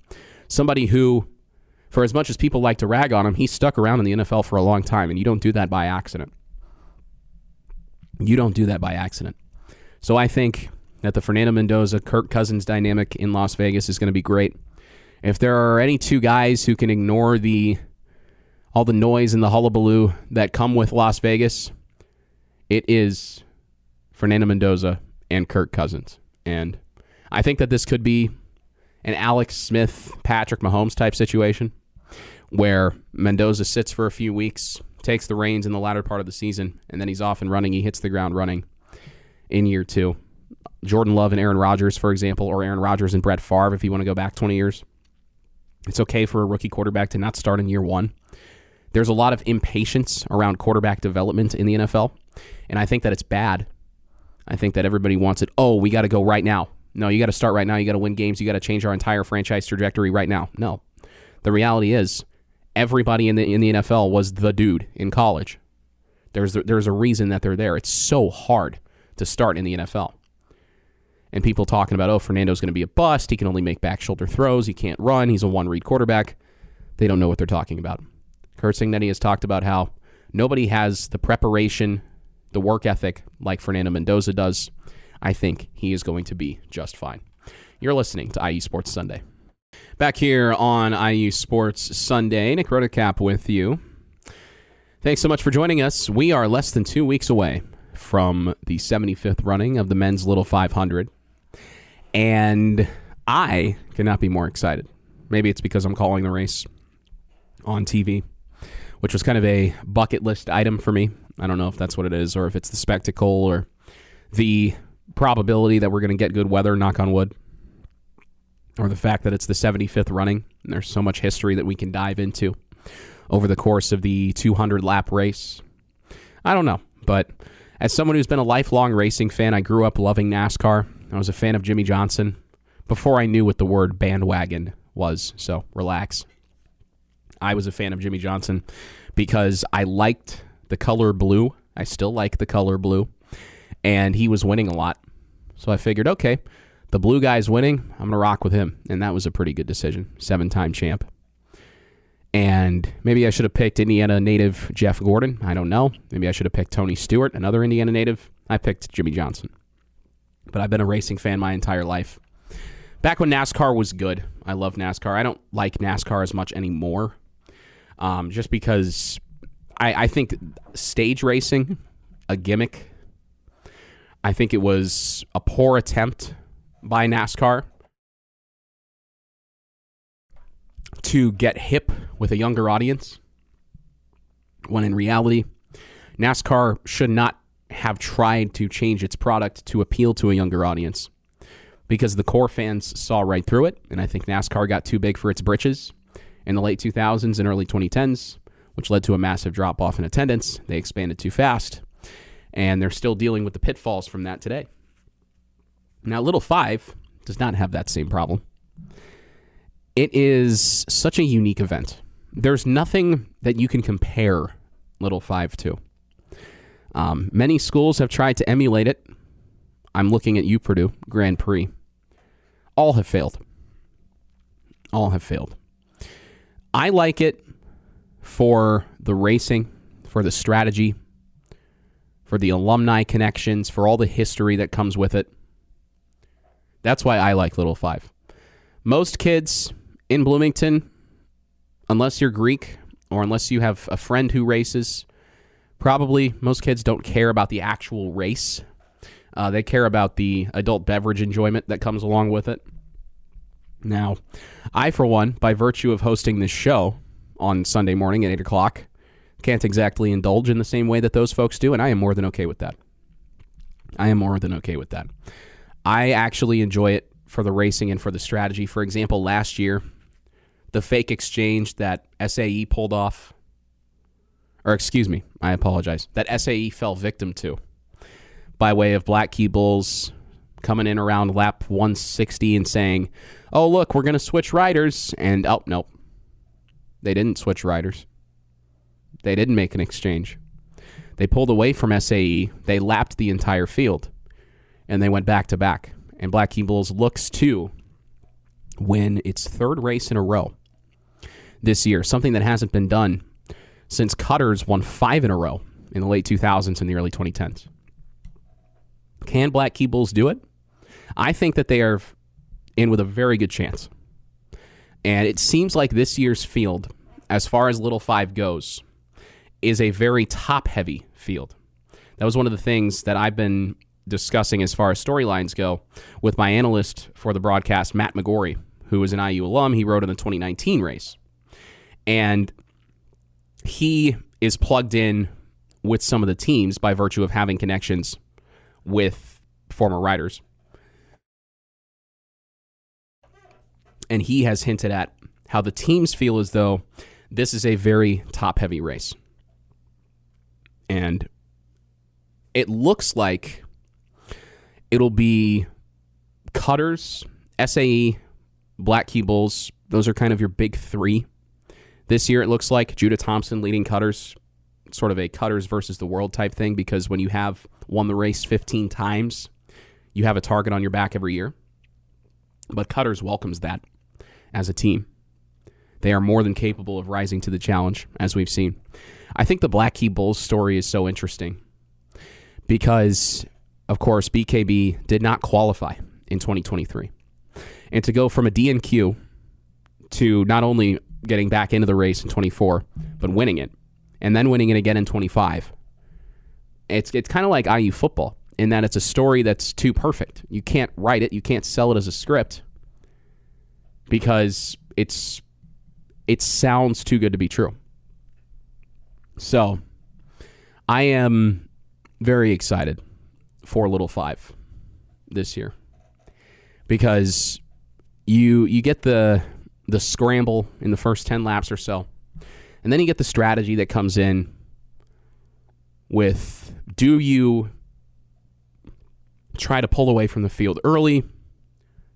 Somebody who, for as much as people like to rag on him, he's stuck around in the NFL for a long time, and you don't do that by accident. You don't do that by accident. So I think that the Fernando Mendoza, Kirk Cousins dynamic in Las Vegas is going to be great. If there are any two guys who can ignore all the noise and the hullabaloo that come with Las Vegas, it is Fernando Mendoza and Kirk Cousins. And I think that this could be an Alex Smith, Patrick Mahomes type situation where Mendoza sits for a few weeks, takes the reins in the latter part of the season, and then he's off and running. He hits the ground running in year 2. Jordan Love and Aaron Rodgers, for example, or Aaron Rodgers and Brett Favre, if you want to go back 20 years. It's okay for a rookie quarterback to not start in year 1. There's a lot of impatience around quarterback development in the NFL, and I think that it's bad. I think that everybody wants it. Oh, we got to go right now. No, you got to start right now. You got to win games. You got to change our entire franchise trajectory right now. No. The reality is everybody in the NFL was the dude in college. There's a reason that they're there. It's so hard to start in the NFL. And people talking about, Fernando's going to be a bust. He can only make back shoulder throws. He can't run. He's a one-read quarterback. They don't know what they're talking about. Kurt Cignetti has talked about how nobody has the preparation, the work ethic like Fernando Mendoza does. I think he is going to be just fine. You're listening to IU Sports Sunday. Back here on IU Sports Sunday, Nick Rotacap with you. Thanks so much for joining us. We are less than 2 weeks away from the 75th running of the men's Little 500. And I cannot be more excited. Maybe it's because I'm calling the race on TV, which was kind of a bucket list item for me. I don't know if that's what it is, or if it's the spectacle or the probability that we're going to get good weather, knock on wood, or the fact that it's the 75th running. And there's so much history that we can dive into over the course of the 200-lap race. I don't know, but as someone who's been a lifelong racing fan, I grew up loving NASCAR. I was a fan of Jimmy Johnson before I knew what the word bandwagon was, so relax. I was a fan of Jimmy Johnson because I liked the color blue. I still like the color blue, and he was winning a lot. So I figured, okay, the blue guy's winning, I'm going to rock with him, and that was a pretty good decision. 7-time champ. And maybe I should have picked Indiana native Jeff Gordon. I don't know. Maybe I should have picked Tony Stewart, another Indiana native. I picked Jimmy Johnson. But I've been a racing fan my entire life. Back when NASCAR was good, I love NASCAR. I don't like NASCAR as much anymore, just because I think stage racing, a gimmick. I think it was a poor attempt by NASCAR to get hip with a younger audience, when in reality, NASCAR should not have tried to change its product to appeal to a younger audience, because the core fans saw right through it, and I think NASCAR got too big for its britches in the late 2000s and early 2010s, which led to a massive drop-off in attendance. They expanded too fast, and they're still dealing with the pitfalls from that today. Now, Little 5 does not have that same problem. It is such a unique event. There's nothing that you can compare Little 5 to. Many schools have tried to emulate it. I'm looking at Purdue Grand Prix. All have failed. All have failed. I like it for the racing, for the strategy, for the alumni connections, for all the history that comes with it. That's why I like Little 5. Most kids in Bloomington, unless you're Greek or unless you have a friend who races, probably most kids don't care about the actual race. They care about the adult beverage enjoyment that comes along with it. Now, I, for one, by virtue of hosting this show on Sunday morning at 8 o'clock, can't exactly indulge in the same way that those folks do, and I am more than okay with that. I actually enjoy it for the racing and for the strategy. For example, last year, the fake exchange that SAE pulled off, or excuse me, I apologize, that SAE fell victim to by way of Black Key Bulls coming in around lap 160 and saying, oh, look, we're going to switch riders. And, oh, nope. They didn't switch riders. They didn't make an exchange. They pulled away from SAE. They lapped the entire field. And they went back to back. And Black Key Bulls looks to win its third race in a row this year, something that hasn't been done since Cutters won 5 in a row in the late 2000s and the early 2010s. Can Black Key Bulls do it? I think that they are in with a very good chance. And it seems like this year's field, as far as Little 5 goes, is a very top-heavy field. That was one of the things that I've been discussing as far as storylines go with my analyst for the broadcast, Matt McGorry, who is an IU alum. He rode in the 2019 race. And he is plugged in with some of the teams by virtue of having connections with former riders. And he has hinted at how the teams feel as though this is a very top-heavy race. And it looks like it'll be cutters, SAE, Black Key Bulls, those are kind of your big three. This year it looks like Judah Thompson leading cutters, sort of a cutters versus the world type thing, because when you have won the race 15 times, you have a target on your back every year. But cutters welcomes that as a team. They are more than capable of rising to the challenge, as we've seen. I think the Black Key Bulls story is so interesting because, of course, BKB did not qualify in 2023. And to go from a DNQ to not only getting back into the race in 24, but winning it, and then winning it again in 25, it's kind of like IU football in that it's a story that's too perfect. You can't write it. You can't sell it as a script because it sounds too good to be true. So I am very excited for Little Five this year because you get the scramble in the first 10 laps or so, and then you get the strategy that comes in with, do you try to pull away from the field early?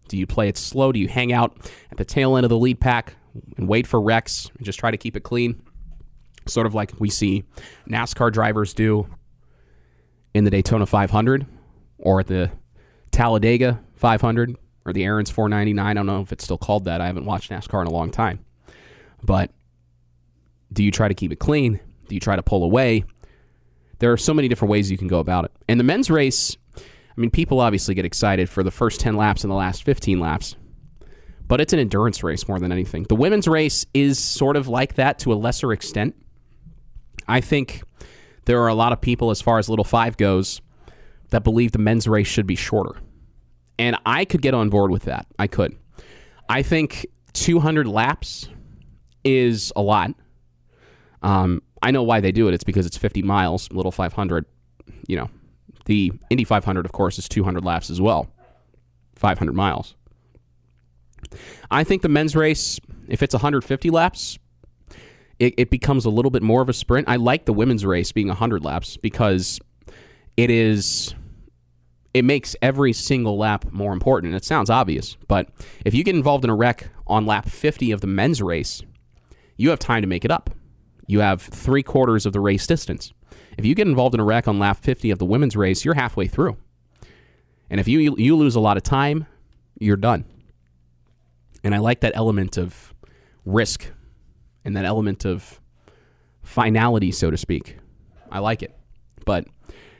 Do you play it slow? Do you hang out at the tail end of the lead pack and wait for wrecks and just try to keep it clean? Sort of like we see NASCAR drivers do in the Daytona 500 or at the Talladega 500 or the Aaron's 499. I don't know if it's still called that. I haven't watched NASCAR in a long time. But do you try to keep it clean? Do you try to pull away? There are so many different ways you can go about it. And the men's race, I mean, people obviously get excited for the first 10 laps and the last 15 laps, but it's an endurance race more than anything. The women's race is sort of like that to a lesser extent. I think there are a lot of people, as far as Little Five goes, that believe the men's race should be shorter. And I could get on board with that. I could. I think 200 laps is a lot. I know why they do it. It's because it's 50 miles, Little 500. You know, the Indy 500, of course, is 200 laps as well, 500 miles. I think the men's race, if it's 150 laps, it becomes a little bit more of a sprint. I like the women's race being 100 laps because it makes every single lap more important. And it sounds obvious, but if you get involved in a wreck on lap 50 of the men's race, you have time to make it up. You have 3/4 of the race distance. If you get involved in a wreck on lap 50 of the women's race, you're halfway through. And if you lose a lot of time, you're done. And I like that element of risk and that element of finality, so to speak. I like it. But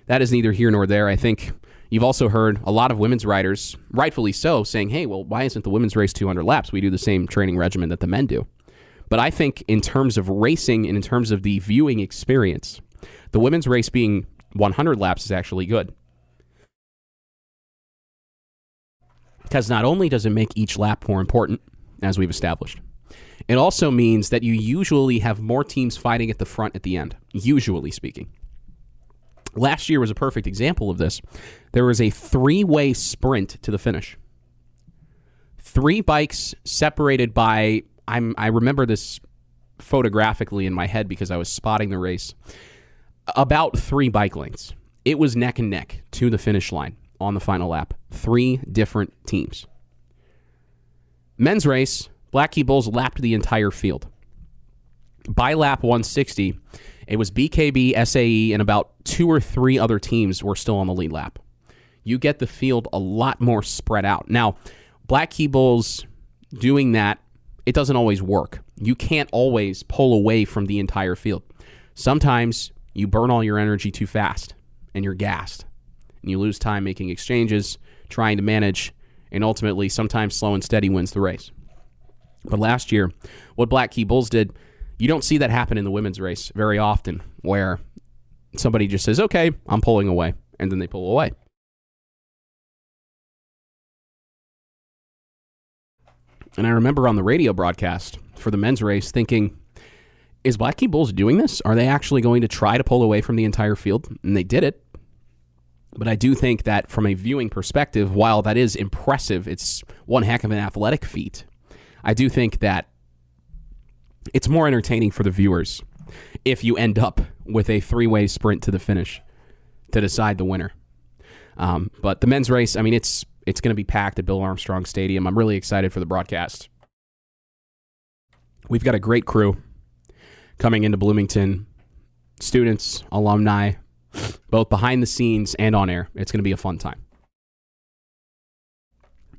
that is neither here nor there. I think you've also heard a lot of women's riders, rightfully so, saying, hey, well, why isn't the women's race 200 laps? We do the same training regimen that the men do. But I think in terms of racing and in terms of the viewing experience, the women's race being 100 laps is actually good. Because not only does it make each lap more important, as we've established, it also means that you usually have more teams fighting at the front at the end, usually speaking. Last year was a perfect example of this. There was a 3-way sprint to the finish. 3 bikes separated by, I remember this photographically in my head because I was spotting the race, about 3 bike lengths. It was neck and neck to the finish line on the final lap. 3 different teams. Men's race, Black Key Bulls lapped the entire field. By lap 160, it was BKB, SAE, and about 2 or 3 other teams were still on the lead lap. You get the field a lot more spread out. Now, Black Key Bulls doing that, it doesn't always work. You can't always pull away from the entire field. Sometimes you burn all your energy too fast, and you're gassed. And you lose time making exchanges, trying to manage, and ultimately, sometimes slow and steady wins the race. But last year, what Black Key Bulls did, you don't see that happen in the women's race very often, where somebody just says, okay, I'm pulling away, and then they pull away. And I remember on the radio broadcast for the men's race thinking, is Black Key Bulls doing this? Are they actually going to try to pull away from the entire field? And they did it. But I do think that from a viewing perspective, while that is impressive, it's one heck of an athletic feat, I do think that it's more entertaining for the viewers if you end up with a 3-way sprint to the finish to decide the winner. But the men's race, I mean, it's It's going to be packed at Bill Armstrong Stadium. I'm really excited for the broadcast. We've got a great crew coming into Bloomington. Students, alumni, both behind the scenes and on air. It's going to be a fun time.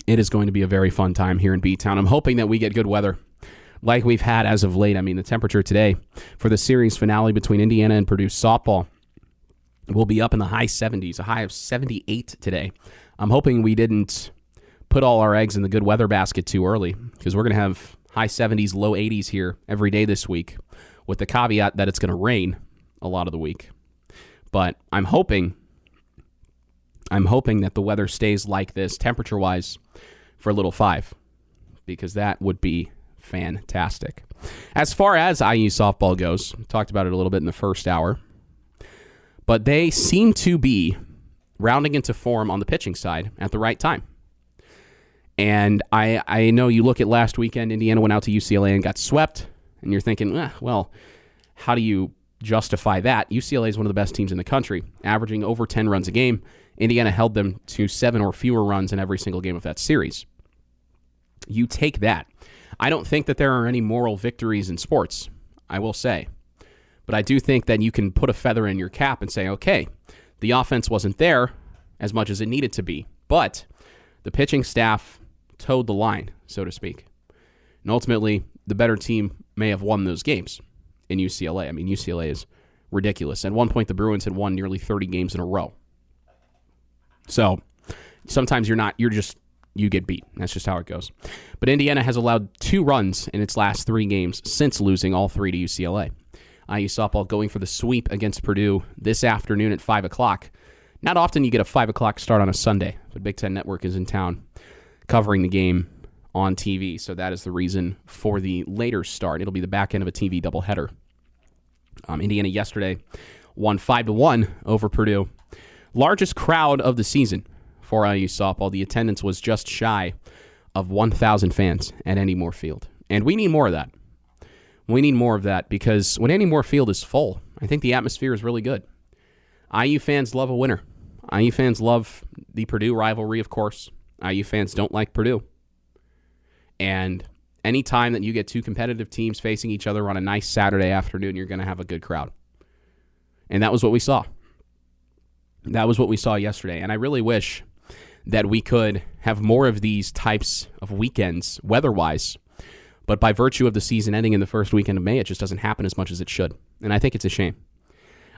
It is going to be a very fun time here in B-Town. I'm hoping that we get good weather like we've had as of late. I mean, the temperature today for the series finale between Indiana and Purdue softball will be up in the high 70s, a high of 78 today. I'm hoping we didn't put all our eggs in the good weather basket too early, because we're going to have high 70s, low 80s here every day this week, with the caveat that it's going to rain a lot of the week. But I'm hoping that the weather stays like this temperature-wise for Little 5, because that would be fantastic. As far as IU softball goes, we talked about it a little bit in the first hour, but they seem to be rounding into form on the pitching side at the right time. And I know you look at last weekend, Indiana went out to UCLA and got swept, and you're thinking, well, how do you justify that? UCLA is one of the best teams in the country, averaging over 10 runs a game. Indiana held them to 7 or fewer runs in every single game of that series. You take that. I don't think that there are any moral victories in sports, I will say. But I do think that you can put a feather in your cap and say, okay, the offense wasn't there as much as it needed to be, but the pitching staff towed the line, so to speak. And ultimately, the better team may have won those games in UCLA. I mean, UCLA is ridiculous. At one point, the Bruins had won nearly 30 games in a row. So sometimes you get beat. That's just how it goes. But Indiana has allowed 2 runs in its last 3 games since losing all 3 to UCLA. IU softball going for the sweep against Purdue this afternoon at 5 o'clock. Not often you get a 5 o'clock start on a Sunday, but Big Ten Network is in town covering the game on TV, so that is the reason for the later start. It'll be the back end of a TV doubleheader. Indiana yesterday won 5-1 over Purdue. Largest crowd of the season for IU softball. The attendance was just shy of 1,000 fans at Andy Moore Field. And we need more of that. We need more of that, because when Andy Moore Field is full, I think the atmosphere is really good. IU fans love a winner. IU fans love the Purdue rivalry, of course. IU fans don't like Purdue. And any time that you get 2 competitive teams facing each other on a nice Saturday afternoon, you're going to have a good crowd. And that was what we saw. That was what we saw yesterday. And I really wish that we could have more of these types of weekends, weather-wise. But by virtue of the season ending in the first weekend of May, it just doesn't happen as much as it should. And I think it's a shame.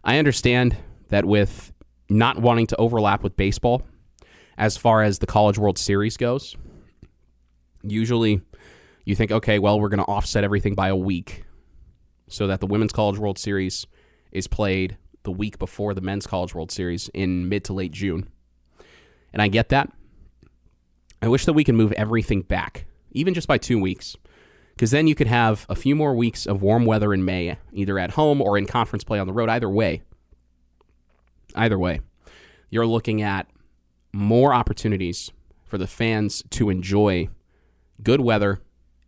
I understand that with not wanting to overlap with baseball, as far as the College World Series goes, usually you think, okay, well, we're going to offset everything by a week so that the Women's College World Series is played the week before the Men's College World Series in mid to late June. And I get that. I wish that we can move everything back, even just by 2 weeks, because then you could have a few more weeks of warm weather in May, either at home or in conference play on the road. Either way, you're looking at more opportunities for the fans to enjoy good weather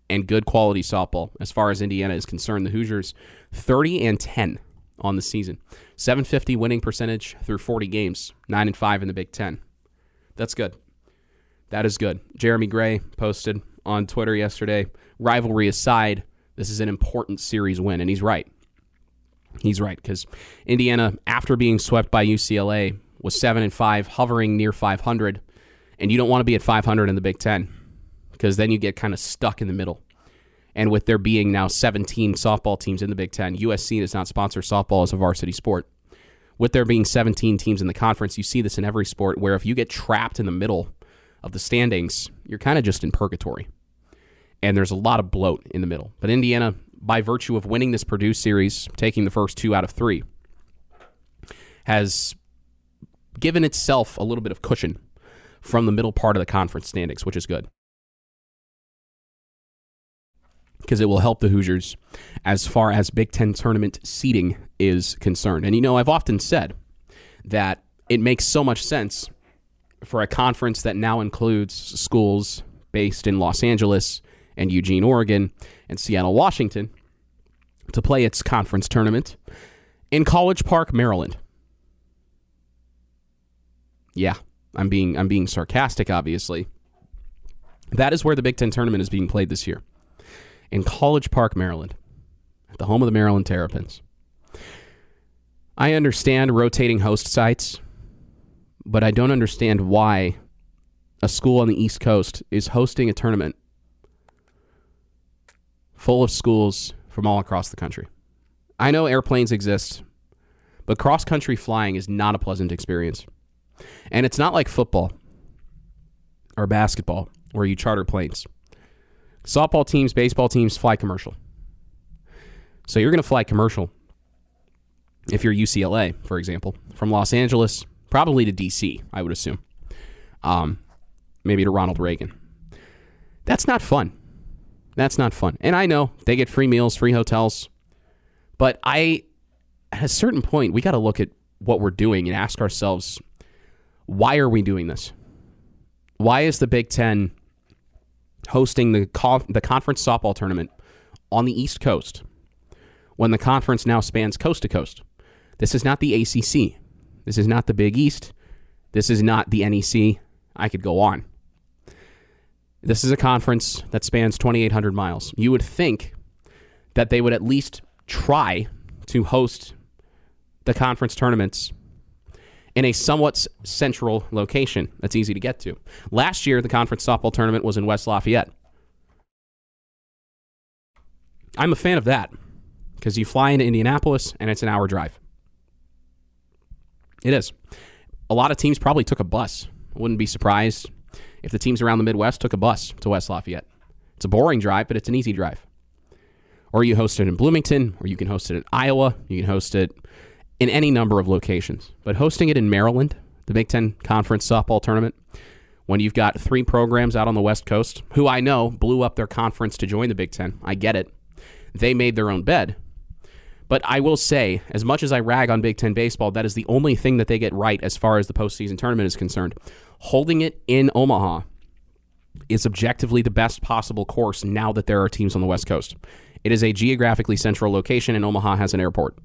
and good quality softball. As far as Indiana is concerned, the Hoosiers 30-10 on the season, .750 winning percentage through 40 games, 9-5 in the Big Ten. That's good. That is good. Jeremy Gray posted on Twitter yesterday, rivalry aside, this is an important series win, and he's right. He's right, because Indiana, after being swept by UCLA, was 7-5, hovering near 500, and you don't want to be at 500 in the Big Ten, because then you get kind of stuck in the middle. And with there being now 17 softball teams in the Big Ten, USC does not sponsor softball as a varsity sport. With there being 17 teams in the conference, you see this in every sport, where if you get trapped in the middle of the standings, you're kind of just in purgatory. And there's a lot of bloat in the middle. But Indiana, by virtue of winning this Purdue series, taking the first 2 out of 3, has given itself a little bit of cushion from the middle part of the conference standings, which is good, because it will help the Hoosiers as far as Big Ten tournament seeding is concerned. And, I've often said that it makes so much sense for a conference that now includes schools based in Los Angeles and Eugene, Oregon, and Seattle, Washington, to play its conference tournament in College Park, Maryland. Yeah, I'm being sarcastic, obviously. That is where the Big Ten tournament is being played this year, in College Park, Maryland, at the home of the Maryland Terrapins. I understand rotating host sites, but I don't understand why a school on the East Coast is hosting a tournament full of schools from all across the country. I know airplanes exist, but cross-country flying is not a pleasant experience. And it's not like football or basketball where you charter planes. Softball teams, baseball teams fly commercial. So you're going to fly commercial if you're UCLA, for example, from Los Angeles, probably to D.C., I would assume. Maybe to Ronald Reagan. That's not fun. That's not fun. And I know they get free meals, free hotels. But at a certain point, we got to look at what we're doing and ask ourselves, why are we doing this? Why is the Big Ten hosting the conference softball tournament on the East Coast when the conference now spans coast to coast? This is not the ACC. This is not the Big East. This is not the NEC. I could go on. This is a conference that spans 2,800 miles. You would think that they would at least try to host the conference tournaments in a somewhat central location that's easy to get to. Last year, the conference softball tournament was in West Lafayette. I'm a fan of that because you fly into Indianapolis and it's an hour drive. It is. A lot of teams probably took a bus. I wouldn't be surprised if the teams around the Midwest took a bus to West Lafayette. It's a boring drive, but it's an easy drive. Or you host it in Bloomington, or you can host it in Iowa. You can host it in any number of locations. But hosting it in Maryland, the Big Ten Conference softball tournament, when you've got 3 programs out on the West Coast, who I know blew up their conference to join the Big Ten. I get it. They made their own bed. But I will say, as much as I rag on Big Ten baseball, that is the only thing that they get right as far as the postseason tournament is concerned. Holding it in Omaha is objectively the best possible course now that there are teams on the West Coast. It is a geographically central location, and Omaha has an airport.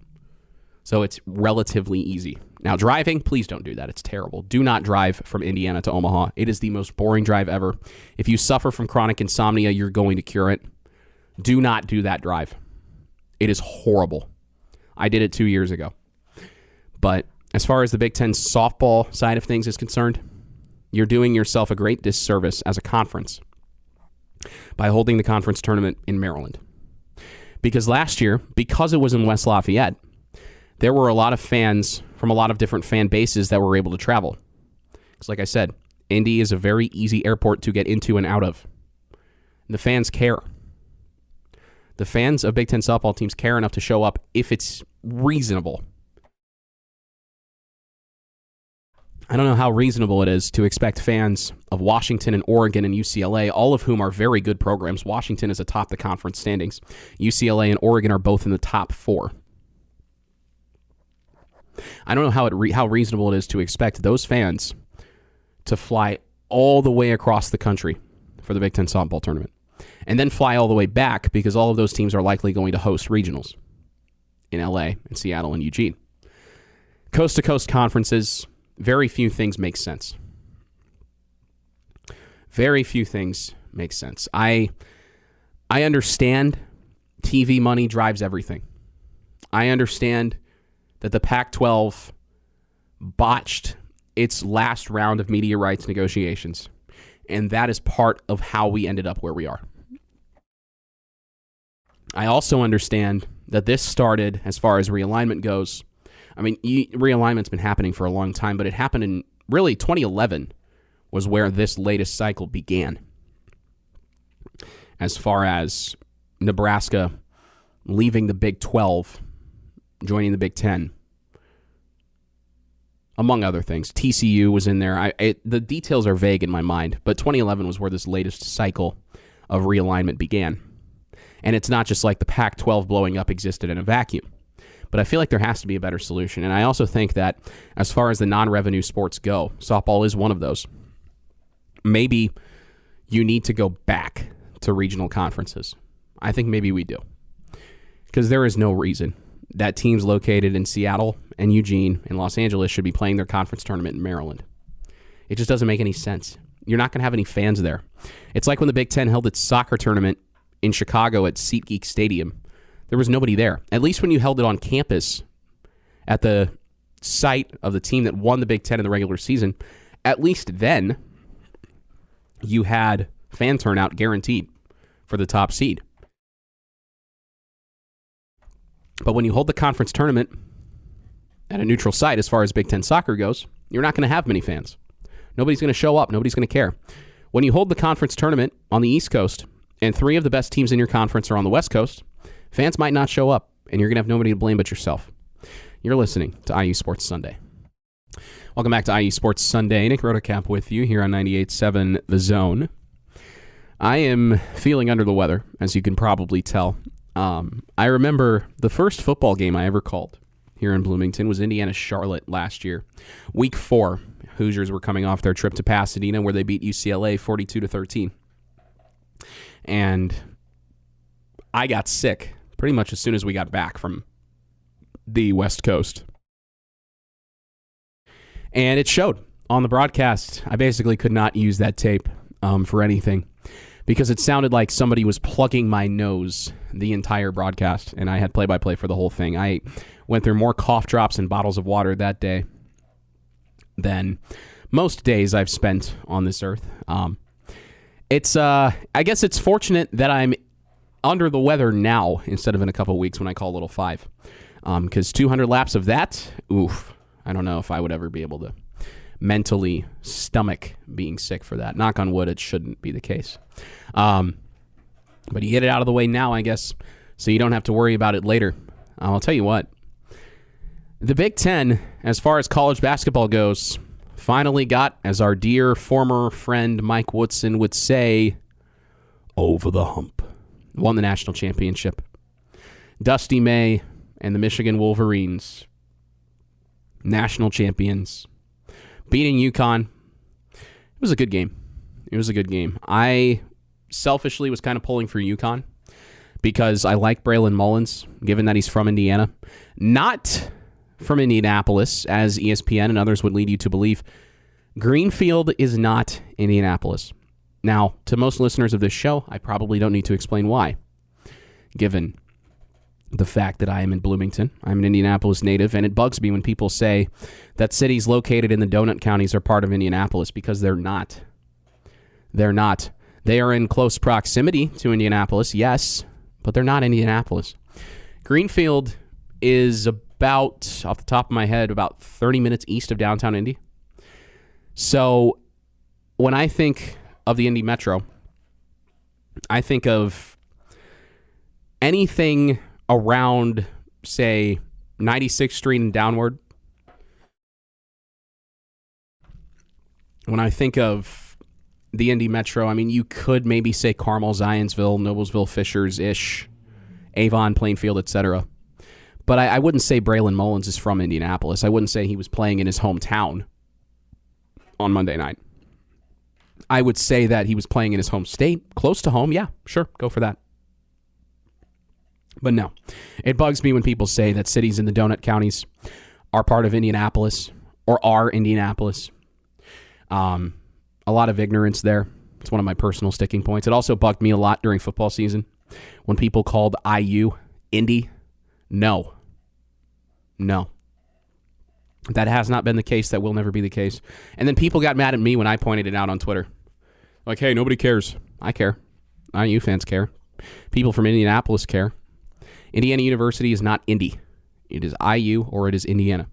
So it's relatively easy. Now, driving, please don't do that. It's terrible. Do not drive from Indiana to Omaha. It is the most boring drive ever. If you suffer from chronic insomnia, you're going to cure it. Do not do that drive. It is horrible. I did it 2 years ago. But as far as the Big Ten softball side of things is concerned, you're doing yourself a great disservice as a conference by holding the conference tournament in Maryland. Because last year, because it was in West Lafayette, there were a lot of fans from a lot of different fan bases that were able to travel. Because like I said, Indy is a very easy airport to get into and out of. And the fans care. The fans of Big Ten softball teams care enough to show up if it's reasonable. I don't know how reasonable it is to expect fans of Washington and Oregon and UCLA, all of whom are very good programs. Washington is atop the conference standings. UCLA and Oregon are both in the top 4. I don't know how reasonable it is to expect those fans to fly all the way across the country for the Big Ten softball tournament and then fly all the way back because all of those teams are likely going to host regionals in LA and Seattle and Eugene. Coast-to-coast conferences, very few things make sense. Very few things make sense. I understand TV money drives everything. I understand that the Pac-12 botched its last round of media rights negotiations, and that is part of how we ended up where we are. I also understand that this started, as far as realignment goes, I mean, realignment's been happening for a long time, but it happened in, really, 2011 was where this latest cycle began. As far as Nebraska leaving the Big 12, joining the Big 10, among other things. TCU was in there. The details are vague in my mind, but 2011 was where this latest cycle of realignment began. And it's not just like the Pac-12 blowing up existed in a vacuum. But I feel like there has to be a better solution. And I also think that as far as the non-revenue sports go, softball is one of those. Maybe you need to go back to regional conferences. I think maybe we do. Because there is no reason that teams located in Seattle and Eugene and Los Angeles should be playing their conference tournament in Maryland. It just doesn't make any sense. You're not going to have any fans there. It's like when the Big Ten held its soccer tournament in Chicago at SeatGeek Stadium. There was nobody there. At least when you held it on campus at the site of the team that won the Big Ten in the regular season, at least then you had fan turnout guaranteed for the top seed. But when you hold the conference tournament at a neutral site, as far as Big Ten soccer goes, you're not going to have many fans. Nobody's going to show up. Nobody's going to care. When you hold the conference tournament on the East Coast and 3 of the best teams in your conference are on the West Coast, fans might not show up, and you're going to have nobody to blame but yourself. You're listening to IU Sports Sunday. Welcome back to IU Sports Sunday. Nick Rotacap with you here on 98.7 The Zone. I am feeling under the weather, as you can probably tell. I remember the first football game I ever called here in Bloomington was Indiana-Charlotte last year. Week 4, Hoosiers were coming off their trip to Pasadena where they beat UCLA 42-13. And I got sick pretty much as soon as we got back from the West Coast. And it showed on the broadcast. I basically could not use that tape for anything because it sounded like somebody was plugging my nose the entire broadcast, and I had play-by-play for the whole thing. I went through more cough drops and bottles of water that day than most days I've spent on this earth. I guess it's fortunate that I'm under the weather now instead of in a couple weeks when I call Little 5. Because 200 laps of that, oof, I don't know if I would ever be able to mentally stomach being sick for that. Knock on wood, it shouldn't be the case. But you get it out of the way now, I guess, so you don't have to worry about it later. I'll tell you what. The Big Ten, as far as college basketball goes, finally got, as our dear former friend Mike Woodson would say, over the hump. Won the national championship. Dusty May and the Michigan Wolverines, national champions, beating UConn. It was a good game. I selfishly was kind of pulling for UConn because I like Braylon Mullins, given that he's from Indiana. Not from Indianapolis, as ESPN and others would lead you to believe. Greenfield is not Indianapolis. Now, to most listeners of this show, I probably don't need to explain why, given the fact that I am in Bloomington. I'm an Indianapolis native, and it bugs me when people say that cities located in the donut counties are part of Indianapolis, because they're not. They're not. They are in close proximity to Indianapolis, yes, but they're not Indianapolis. Greenfield is about, off the top of my head, about 30 minutes east of downtown Indy. So when I think of the Indy Metro, I think of anything around, say, 96th Street and downward. When I think of the Indy Metro, I mean, you could maybe say Carmel, Zionsville, Noblesville, Fishers-ish, Avon, Plainfield, etc. But I wouldn't say Braylon Mullins is from Indianapolis. I wouldn't say he was playing in his hometown on Monday night. I would say that he was playing in his home state, close to home. Yeah, sure, go for that. But no, it bugs me when people say that cities in the donut counties are part of Indianapolis or are Indianapolis. A lot of ignorance there. It's one of my personal sticking points. It also bugged me a lot during football season when people called IU Indy. No. That has not been the case. That will never be the case. And then people got mad at me when I pointed it out on Twitter. Like, hey, nobody cares. I care. IU fans care. People from Indianapolis care. Indiana University is not Indy. It is IU or it is Indiana.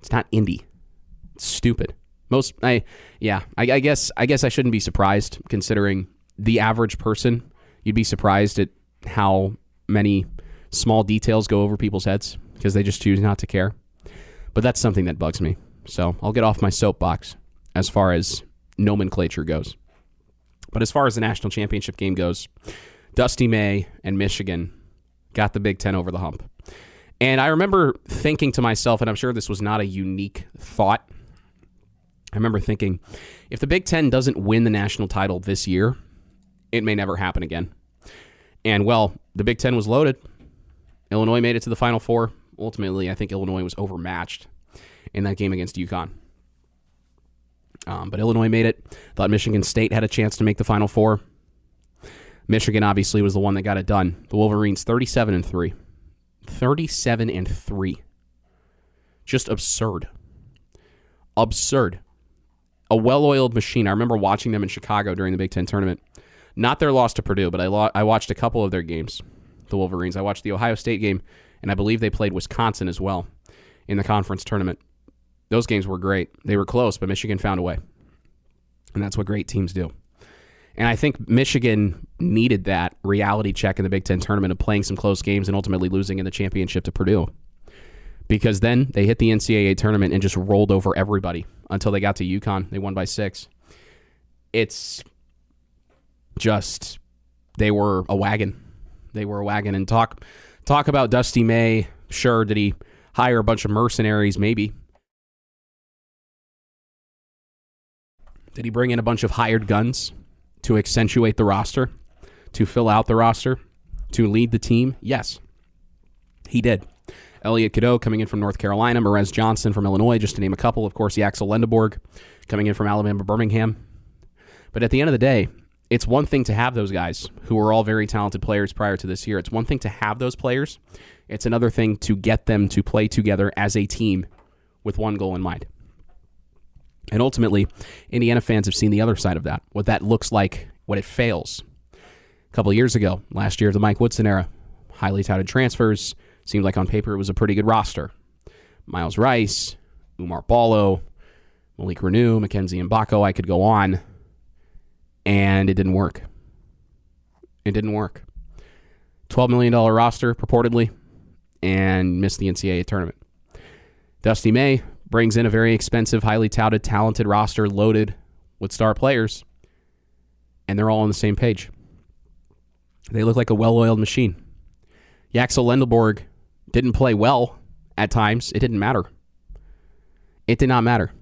It's not Indy. It's stupid. I guess I shouldn't be surprised, considering the average person. You'd be surprised at how many small details go over people's heads because they just choose not to care. But that's something that bugs me. So I'll get off my soapbox as far as nomenclature goes. But as far as the national championship game goes, Dusty May and Michigan got the Big Ten over the hump. And I remember thinking to myself, and I'm sure this was not a unique thought, I remember thinking, if the Big Ten doesn't win the national title this year, it may never happen again. And, well, the Big Ten was loaded. Illinois made it to the Final Four. Ultimately, I think Illinois was overmatched in that game against UConn. But Illinois made it. Thought Michigan State had a chance to make the Final Four. Michigan obviously was the one that got it done. The Wolverines 37-3. 37-3. Just absurd. Absurd. A well-oiled machine. I remember watching them in Chicago during the Big Ten tournament. Not their loss to Purdue, but I watched a couple of their games, the Wolverines. I watched the Ohio State game, and I believe they played Wisconsin as well in the conference tournament. Those games were great. They were close, but Michigan found a way. And that's what great teams do. And I think Michigan needed that reality check in the Big Ten tournament of playing some close games and ultimately losing in the championship to Purdue. Because then they hit the NCAA tournament and just rolled over everybody until they got to UConn. They won by 6. It's just, they were a wagon. They were a wagon. And talk about Dusty May. Sure, did he hire a bunch of mercenaries? Maybe. Did he bring in a bunch of hired guns to accentuate the roster, to fill out the roster, to lead the team? Yes, he did. Elliot Cadeau coming in from North Carolina, Merez Johnson from Illinois, just to name a couple. Of course, Yaxel Lendeborg coming in from Alabama Birmingham. But at the end of the day, it's one thing to have those guys who were all very talented players prior to this year. It's one thing to have those players. It's another thing to get them to play together as a team with one goal in mind. And ultimately, Indiana fans have seen the other side of that, what that looks like when it fails. A couple of years ago, last year, the Mike Woodson era, highly touted transfers, seemed like on paper it was a pretty good roster. Miles Rice, Umar Ballo, Malik Renew, Mackenzie Mbako, I could go on, and it didn't work. It didn't work. $12 million roster, purportedly, and missed the NCAA tournament. Dusty May brings in a very expensive, highly touted, talented roster loaded with star players, and they're all on the same page. They look like a well-oiled machine. Yaxel Lendeborg didn't play well at times. It didn't matter. It did not matter.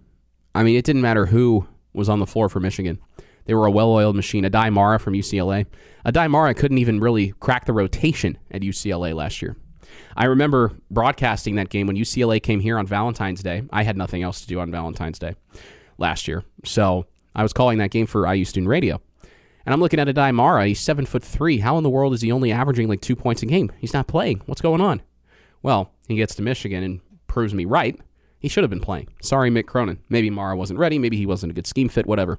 I mean, it didn't matter who was on the floor for Michigan. They were a well-oiled machine. Adai Mara from UCLA. Adai Mara couldn't even really crack the rotation at UCLA last year. I remember broadcasting that game when UCLA came here on Valentine's Day. I had nothing else to do on Valentine's Day last year. So I was calling that game for IU Student Radio. And I'm looking at Adai Mara. He's 7'3". How in the world is he only averaging like 2 points a game? He's not playing. What's going on? Well, he gets to Michigan and proves me right. He should have been playing. Sorry, Mick Cronin. Maybe Mara wasn't ready. Maybe he wasn't a good scheme fit, whatever.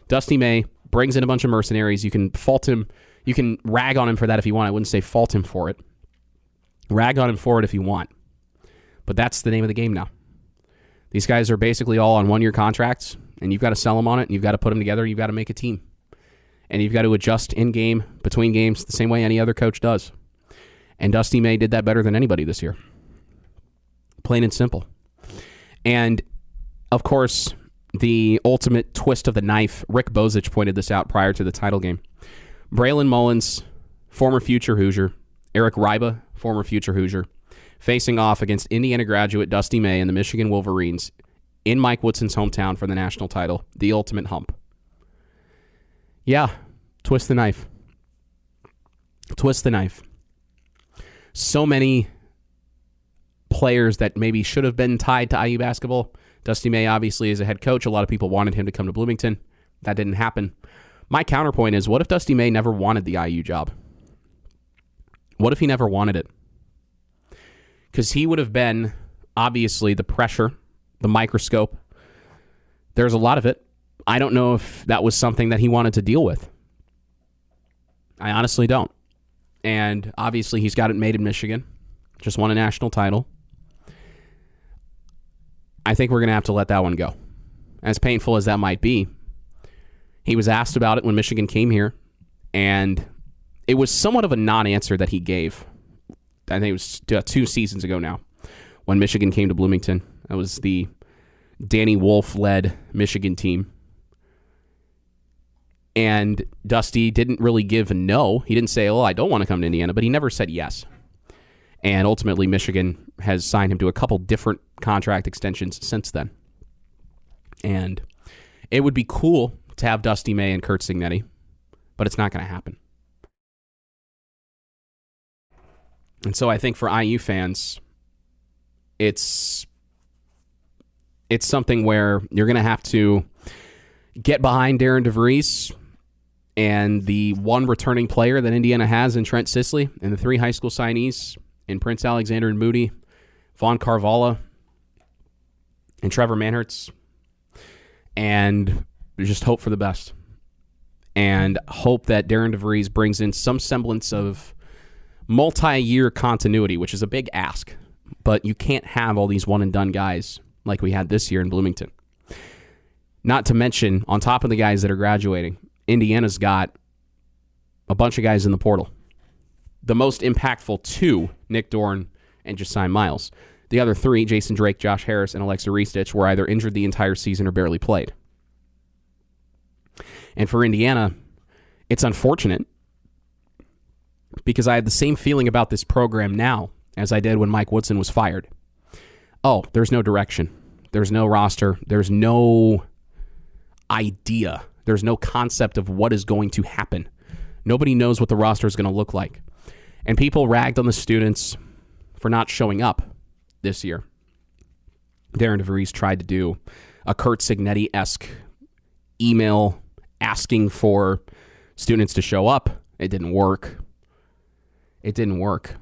Dusty May brings in a bunch of mercenaries. You can fault him. You can rag on him for that if you want. I wouldn't say fault him for it. Rag on him for it if you want. But that's the name of the game now. These guys are basically all on one-year contracts, and you've got to sell them on it, and you've got to put them together, you've got to make a team. And you've got to adjust in-game, between games, the same way any other coach does. And Dusty May did that better than anybody this year. Plain and simple. And, of course, the ultimate twist of the knife, Rick Bozich pointed this out prior to the title game. Braylon Mullins, former future Hoosier, Eric Ryba, former future Hoosier, facing off against Indiana graduate Dusty May and the Michigan Wolverines in Mike Woodson's hometown for the national title, the ultimate hump. Yeah, twist the knife. Twist the knife. So many players that maybe should have been tied to IU basketball. Dusty May obviously is a head coach. A lot of people wanted him to come to Bloomington. That didn't happen. My counterpoint is, what if Dusty May never wanted the IU job? What if he never wanted it? Because he would have been, obviously, the pressure, the microscope. There's a lot of it. I don't know if that was something that he wanted to deal with. I honestly don't. And obviously, he's got it made in Michigan. Just won a national title. I think we're going to have to let that one go. As painful as that might be, he was asked about it when Michigan came here, and it was somewhat of a non-answer that he gave. I think it was 2 seasons ago now when Michigan came to Bloomington. That was the Danny Wolf-led Michigan team. And Dusty didn't really give a no. He didn't say, oh, I don't want to come to Indiana, but he never said yes. And ultimately, Michigan has signed him to a couple different contract extensions since then. And it would be cool to have Dusty May and Curt Cignetti, but it's not going to happen. And so I think for IU fans, it's something where you're going to have to get behind Darren DeVries and the one returning player that Indiana has in Trent Sisley, and the 3 high school signees in Prince Alexander and Moody, Vaughn Carvalho, and Trevor Manhertz, and just hope for the best. And hope that Darren DeVries brings in some semblance of multi-year continuity, which is a big ask. But you can't have all these one-and-done guys like we had this year in Bloomington. Not to mention, on top of the guys that are graduating, Indiana's got a bunch of guys in the portal. The most impactful 2, Nick Dorn and Josiah Miles. The other 3, Jason Drake, Josh Harris, and Alexa Restich, were either injured the entire season or barely played. And for Indiana, it's unfortunate because I had the same feeling about this program now as I did when Mike Woodson was fired. Oh, there's no direction. There's no roster. There's no idea. There's no concept of what is going to happen. Nobody knows what the roster is going to look like. And people ragged on the students for not showing up this year. Darren DeVries tried to do a Curt Cignetti-esque email asking for students to show up. It didn't work. It didn't work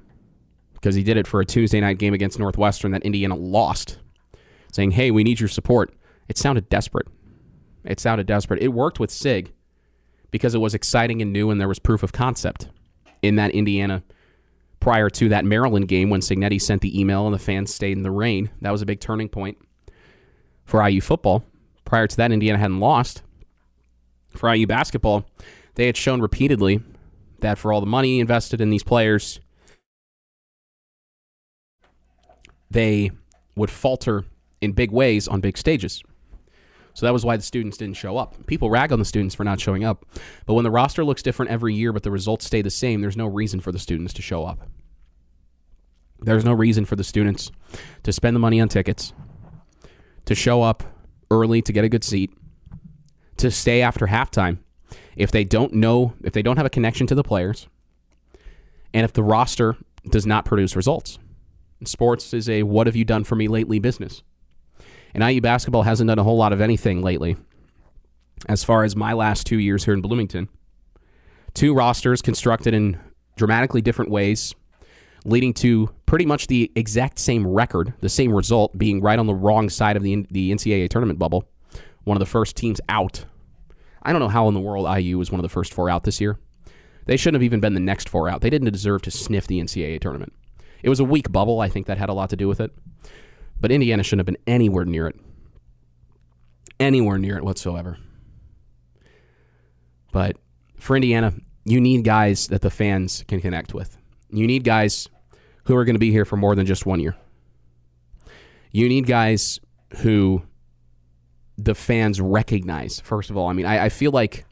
because he did it for a Tuesday night game against Northwestern that Indiana lost, saying, hey, we need your support. It sounded desperate. It worked with Sig because it was exciting and new and there was proof of concept in that Indiana prior to that Maryland game when Cignetti sent the email and the fans stayed in the rain. That was a big turning point for IU football. Prior to that, Indiana hadn't lost. For IU basketball, they had shown repeatedly that for all the money invested in these players, they would falter in big ways on big stages. So that was why the students didn't show up. People rag on the students for not showing up. But when the roster looks different every year but the results stay the same, there's no reason for the students to show up. There's no reason for the students to spend the money on tickets, to show up early to get a good seat, to stay after halftime if they don't have a connection to the players, and if the roster does not produce results. Sports is a what have you done for me lately business. And IU basketball hasn't done a whole lot of anything lately. As far as my last 2 years here in Bloomington, 2 rosters constructed in dramatically different ways, leading to pretty much the exact same record, the same result, being right on the wrong side of the NCAA tournament bubble. One of the first teams out. I don't know how in the world IU was one of the first 4 out this year. They shouldn't have even been the next 4 out. They didn't deserve to sniff the NCAA tournament. It was a weak bubble. I think that had a lot to do with it. But Indiana shouldn't have been anywhere near it. Anywhere near it whatsoever. But for Indiana, you need guys that the fans can connect with. You need guys who are going to be here for more than just 1 year. You need guys who the fans recognize, first of all. I mean, I feel like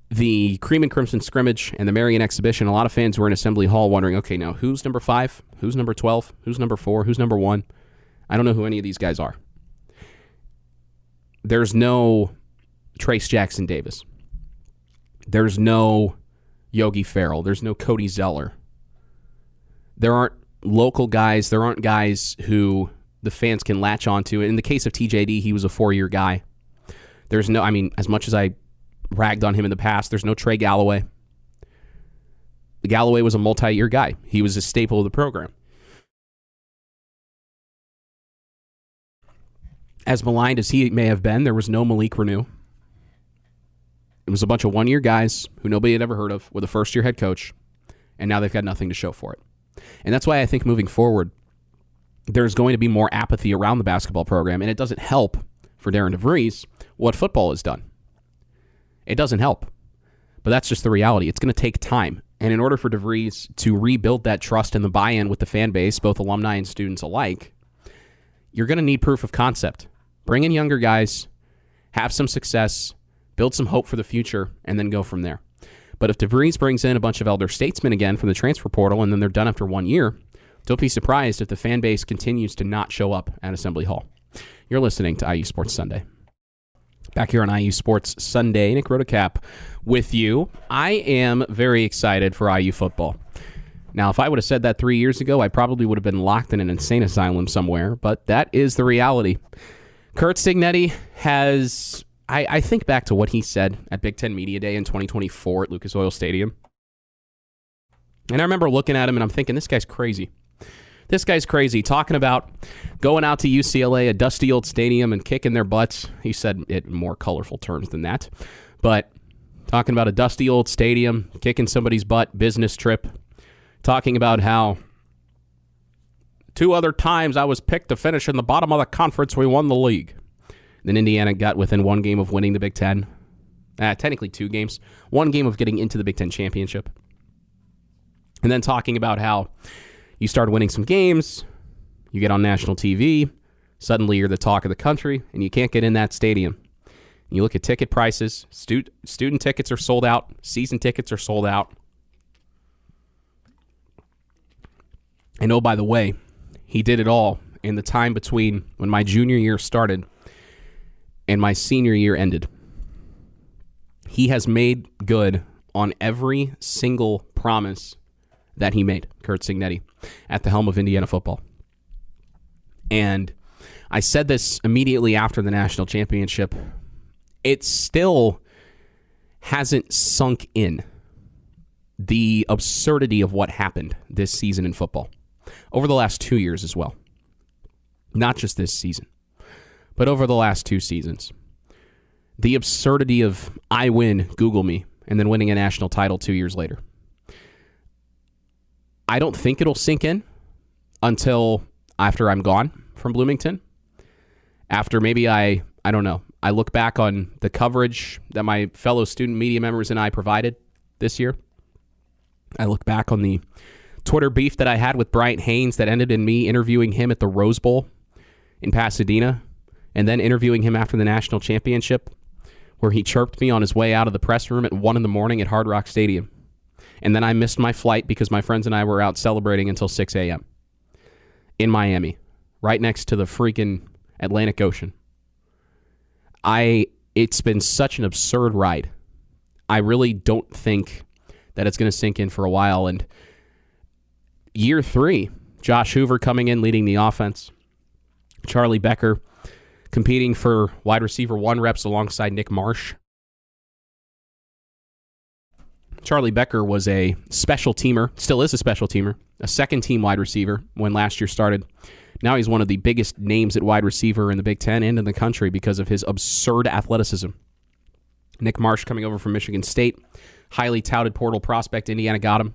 the Cream and Crimson scrimmage and the Marion exhibition, a lot of fans were in Assembly Hall wondering, okay, now who's number 5? Who's number 12? Who's number 4? Who's number 1? I don't know who any of these guys are. There's no Trace Jackson Davis. There's no Yogi Ferrell. There's no Cody Zeller. There aren't local guys. There aren't guys who the fans can latch onto. In the case of TJD, he was a 4-year guy. There's no, I mean, as much as I ragged on him in the past, there's no Trey Galloway. Galloway was a multi-year guy. He was a staple of the program. As maligned as he may have been, there was no Malik Renew. It was a bunch of 1-year guys who nobody had ever heard of with a first-year head coach, and now they've got nothing to show for it. And that's why I think moving forward, there's going to be more apathy around the basketball program, and it doesn't help for Darren DeVries what football has done. It doesn't help. But that's just the reality. It's going to take time. And in order for DeVries to rebuild that trust and the buy-in with the fan base, both alumni and students alike, you're going to need proof of concept. Bring in younger guys, have some success, build some hope for the future, and then go from there. But if DeVries brings in a bunch of elder statesmen again from the transfer portal and then they're done after 1 year, don't be surprised if the fan base continues to not show up at Assembly Hall. You're listening to IU Sports Sunday. Back here on IU Sports Sunday, Nick Rotacap with you. I am very excited for IU football. Now, if I would have said that 3 years ago, I probably would have been locked in an insane asylum somewhere, but that is the reality. Curt Cignetti has I think back to what he said at Big Ten Media Day in 2024 at Lucas Oil Stadium. And I remember looking at him and I'm thinking, this guy's crazy. This guy's crazy, talking about going out to UCLA, a dusty old stadium, and kicking their butts. He said it in more colorful terms than that. But talking about a dusty old stadium, kicking somebody's butt, business trip. Talking about how 2 other times I was picked to finish in the bottom of the conference, we won the league. Then Indiana got within 1 game of winning the Big Ten. Technically 2 games. 1 game of getting into the Big Ten championship. And then talking about how you start winning some games, you get on national TV, suddenly you're the talk of the country, and you can't get in that stadium. You look at ticket prices, student tickets are sold out, season tickets are sold out. And oh, by the way, he did it all in the time between when my junior year started and my senior year ended. He has made good on every single promise that he made, Curt Cignetti, at the helm of Indiana football. And I said this immediately after the national championship. It still hasn't sunk in, the absurdity of what happened this season in football. Over the last 2 years as well. Not just this season, but over the last 2 seasons. The absurdity of I win, Google me, and then winning a national title 2 years later. I don't think it'll sink in until after I'm gone from Bloomington. After maybe I don't know, I look back on the coverage that my fellow student media members and I provided this year. I look back on the Twitter beef that I had with Bryant Haynes that ended in me interviewing him at the Rose Bowl in Pasadena and then interviewing him after the national championship, where he chirped me on his way out of the press room at 1 a.m. at Hard Rock Stadium. And then I missed my flight because my friends and I were out celebrating until 6 a.m. in Miami, right next to the freaking Atlantic Ocean. It's been such an absurd ride. I really don't think that it's going to sink in for a while. And year 3, Josh Hoover coming in, leading the offense. Charlie Becker competing for wide receiver 1 reps alongside Nick Marsh. Charlie Becker was a special teamer, still is a special teamer, a second-team wide receiver when last year started. Now he's one of the biggest names at wide receiver in the Big Ten and in the country because of his absurd athleticism. Nick Marsh coming over from Michigan State, highly touted portal prospect. Indiana got him.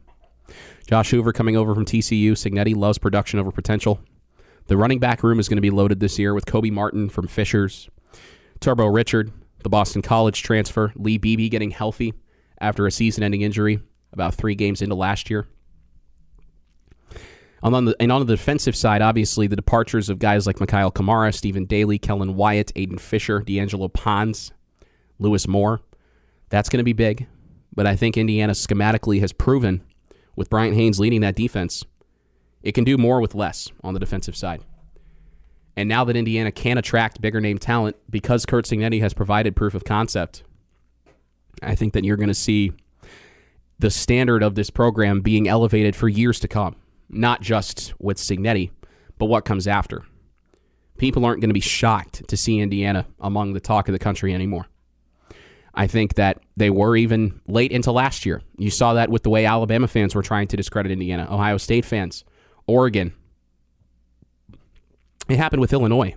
Josh Hoover coming over from TCU. Cignetti loves production over potential. The running back room is going to be loaded this year with Kobe Martin from Fishers, Turbo Richard, the Boston College transfer, Lee Beebe getting healthy after a season-ending injury about 3 games into last year. And on the defensive side, obviously, the departures of guys like Mikhail Kamara, Stephen Daly, Kellen Wyatt, Aiden Fisher, D'Angelo Pons, Lewis Moore. That's going to be big. But I think Indiana schematically has proven, with Bryant Haynes leading that defense, it can do more with less on the defensive side. And now that Indiana can attract bigger name talent because Curt Cignetti has provided proof of concept, I think that you're going to see the standard of this program being elevated for years to come. Not just with Cignetti, but what comes after. People aren't going to be shocked to see Indiana among the talk of the country anymore. I think that they were even late into last year. You saw that with the way Alabama fans were trying to discredit Indiana, Ohio State fans, Oregon. It happened with Illinois.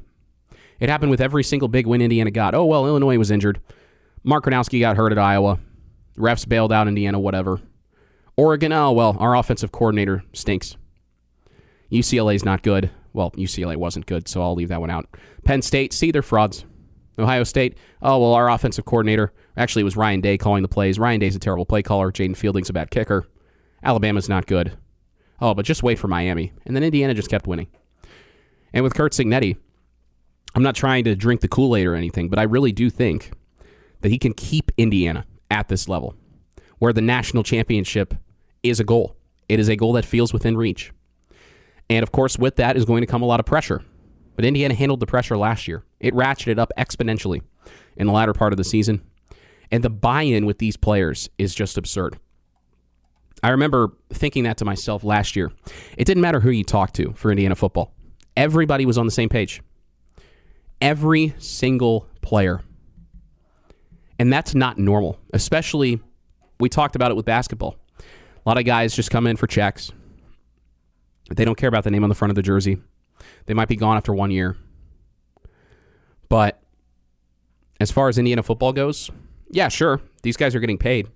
It happened with every single big win Indiana got. Oh, well, Illinois was injured. Mark Gronowski got hurt at Iowa. Refs bailed out Indiana, whatever. Oregon, oh, well, our offensive coordinator stinks. UCLA's not good. Well, UCLA wasn't good, so I'll leave that one out. Penn State, see, they're frauds. Ohio State, oh, well, our offensive coordinator, actually it was Ryan Day calling the plays. Ryan Day's a terrible play caller. Jaden Fielding's a bad kicker. Alabama's not good. Oh, but just wait for Miami. And then Indiana just kept winning. And with Curt Cignetti, I'm not trying to drink the Kool-Aid or anything, but I really do think that he can keep Indiana at this level, where the national championship is a goal. It is a goal that feels within reach. And, of course, with that is going to come a lot of pressure. But Indiana handled the pressure last year. It ratcheted up exponentially in the latter part of the season. And the buy-in with these players is just absurd. I remember thinking that to myself last year. It didn't matter who you talked to for Indiana football. Everybody was on the same page. Every single player And that's not normal, especially, we talked about it with basketball. A lot of guys just come in for checks. They don't care about the name on the front of the jersey. They might be gone after 1 year. But as far as Indiana football goes, yeah, sure, these guys are getting paid.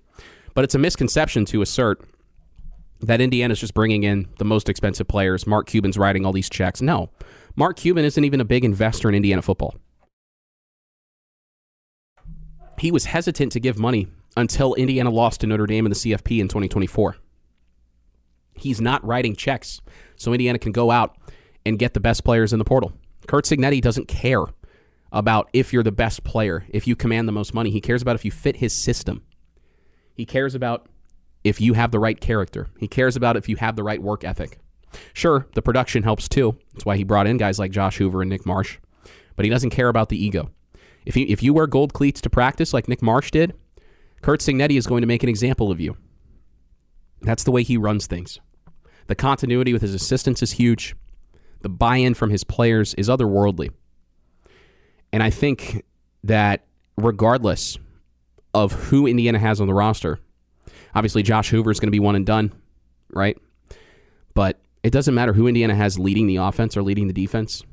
But it's a misconception to assert that Indiana's just bringing in the most expensive players. Mark Cuban's writing all these checks. No, Mark Cuban isn't even a big investor in Indiana football. He was hesitant to give money until Indiana lost to Notre Dame in the CFP in 2024. He's not writing checks so Indiana can go out and get the best players in the portal. Curt Cignetti doesn't care about if you're the best player, if you command the most money. He cares about if you fit his system. He cares about if you have the right character. He cares about if you have the right work ethic. Sure, the production helps too. That's why he brought in guys like Josh Hoover and Nick Marsh. But he doesn't care about the ego. If you wear gold cleats to practice like Nick Marsh did, Curt Cignetti is going to make an example of you. That's the way he runs things. The continuity with his assistants is huge. The buy-in from his players is otherworldly. And I think that regardless of who Indiana has on the roster, obviously Josh Hoover is going to be one and done, right? But it doesn't matter who Indiana has leading the offense or leading the defense.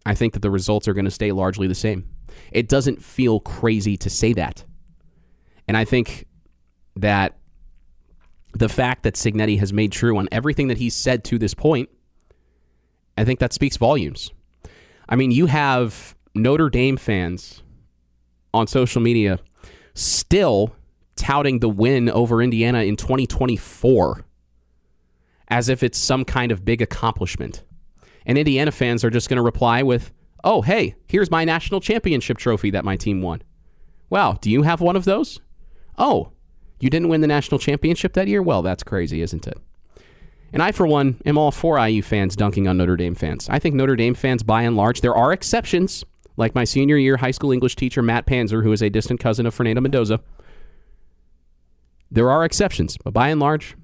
I think that the results are going to stay largely the same. It doesn't feel crazy to say that. And I think that the fact that Cignetti has made true on everything that he's said to this point, I think that speaks volumes. I mean, you have Notre Dame fans on social media still touting the win over Indiana in 2024 as if it's some kind of big accomplishment. And Indiana fans are just going to reply with, oh, hey, here's my national championship trophy that my team won. Wow, do you have one of those? Oh, you didn't win the national championship that year? Well, that's crazy, isn't it? And I, for one, am all for IU fans dunking on Notre Dame fans. I think Notre Dame fans, by and large, there are exceptions, like my senior year high school English teacher, Matt Panzer, who is a distant cousin of Fernando Mendoza. There are exceptions, but by and large,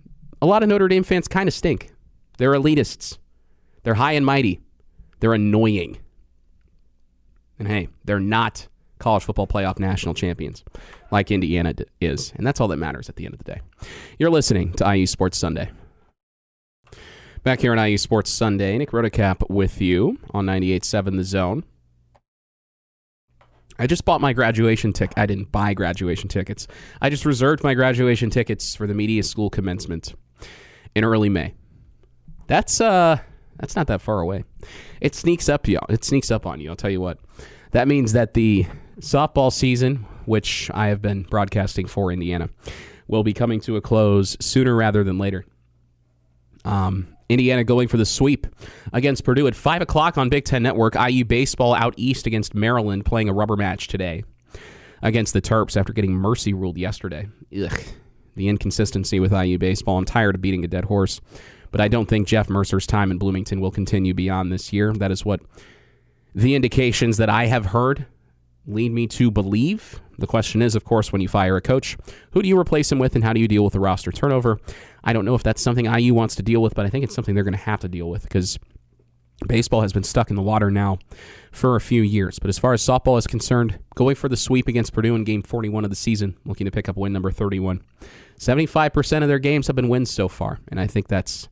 a lot of Notre Dame fans kind of stink. They're elitists. They're high and mighty. They're annoying. And hey, they're not college football playoff national champions like Indiana is. And that's all that matters at the end of the day. You're listening to IU Sports Sunday. Back here on IU Sports Sunday, Nick Rotacap with you on 98.7 The Zone. I just bought my graduation ticket. I didn't buy graduation tickets. I just reserved my graduation tickets for the media school commencement in early May. That's not that far away. It sneaks up on you. I'll tell you what. That means that the softball season, which I have been broadcasting for Indiana, will be coming to a close sooner rather than later. Indiana going for the sweep against Purdue at 5 o'clock on Big Ten Network. IU baseball out east against Maryland, playing a rubber match today against the Terps after getting mercy ruled yesterday. Ugh, the inconsistency with IU baseball. I'm tired of beating a dead horse, but I don't think Jeff Mercer's time in Bloomington will continue beyond this year. That is what the indications that I have heard lead me to believe. The question is, of course, when you fire a coach, who do you replace him with and how do you deal with the roster turnover? I don't know if that's something IU wants to deal with, but I think it's something they're going to have to deal with because baseball has been stuck in the water now for a few years. But as far as softball is concerned, going for the sweep against Purdue in Game 41 of the season, looking to pick up win number 31. 75% of their games have been wins so far, and I think that's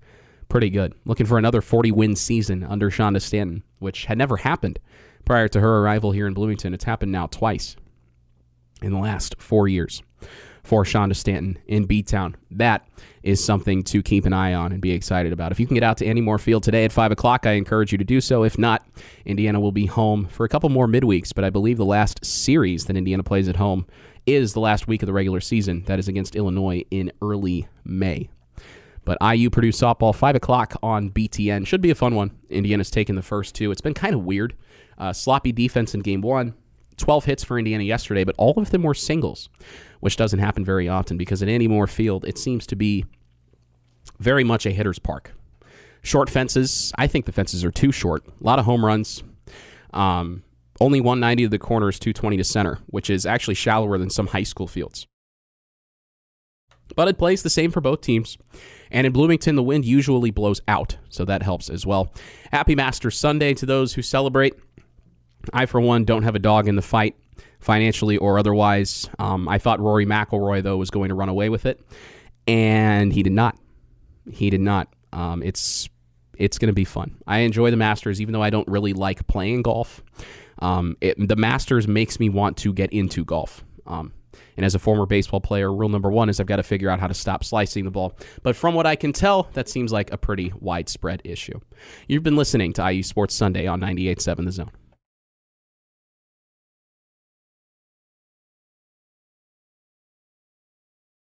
pretty good. Looking for another 40-win season under Shonda Stanton, which had never happened prior to her arrival here in Bloomington. It's happened now twice in the last 4 years for Shonda Stanton in B-Town. That is something to keep an eye on and be excited about. If you can get out to Andy Moore Field today at 5 o'clock, I encourage you to do so. If not, Indiana will be home for a couple more midweeks, but I believe the last series that Indiana plays at home is the last week of the regular season. That is against Illinois in early May. But IU Purdue softball, 5 o'clock on BTN. Should be a fun one. Indiana's taken the first two. It's been kind of weird. Sloppy defense in game one. 12 hits for Indiana yesterday, but all of them were singles, which doesn't happen very often because at Andy Moore Field, it seems to be very much a hitter's park. Short fences. I think the fences are too short. A lot of home runs. Only 190 to the corners, 220 to center, which is actually shallower than some high school fields. But it plays the same for both teams. And in Bloomington, the wind usually blows out, so that helps as well. Happy Masters Sunday to those who celebrate. I, for one, don't have a dog in the fight financially or otherwise. I thought Rory McIlroy, though, was going to run away with it, and he did not. He did not. It's going to be fun. I enjoy the Masters, even though I don't really like playing golf. The Masters makes me want to get into golf. And as a former baseball player, rule number one is I've got to figure out how to stop slicing the ball. But from what I can tell, that seems like a pretty widespread issue. You've been listening to IU Sports Sunday on 98.7 The Zone.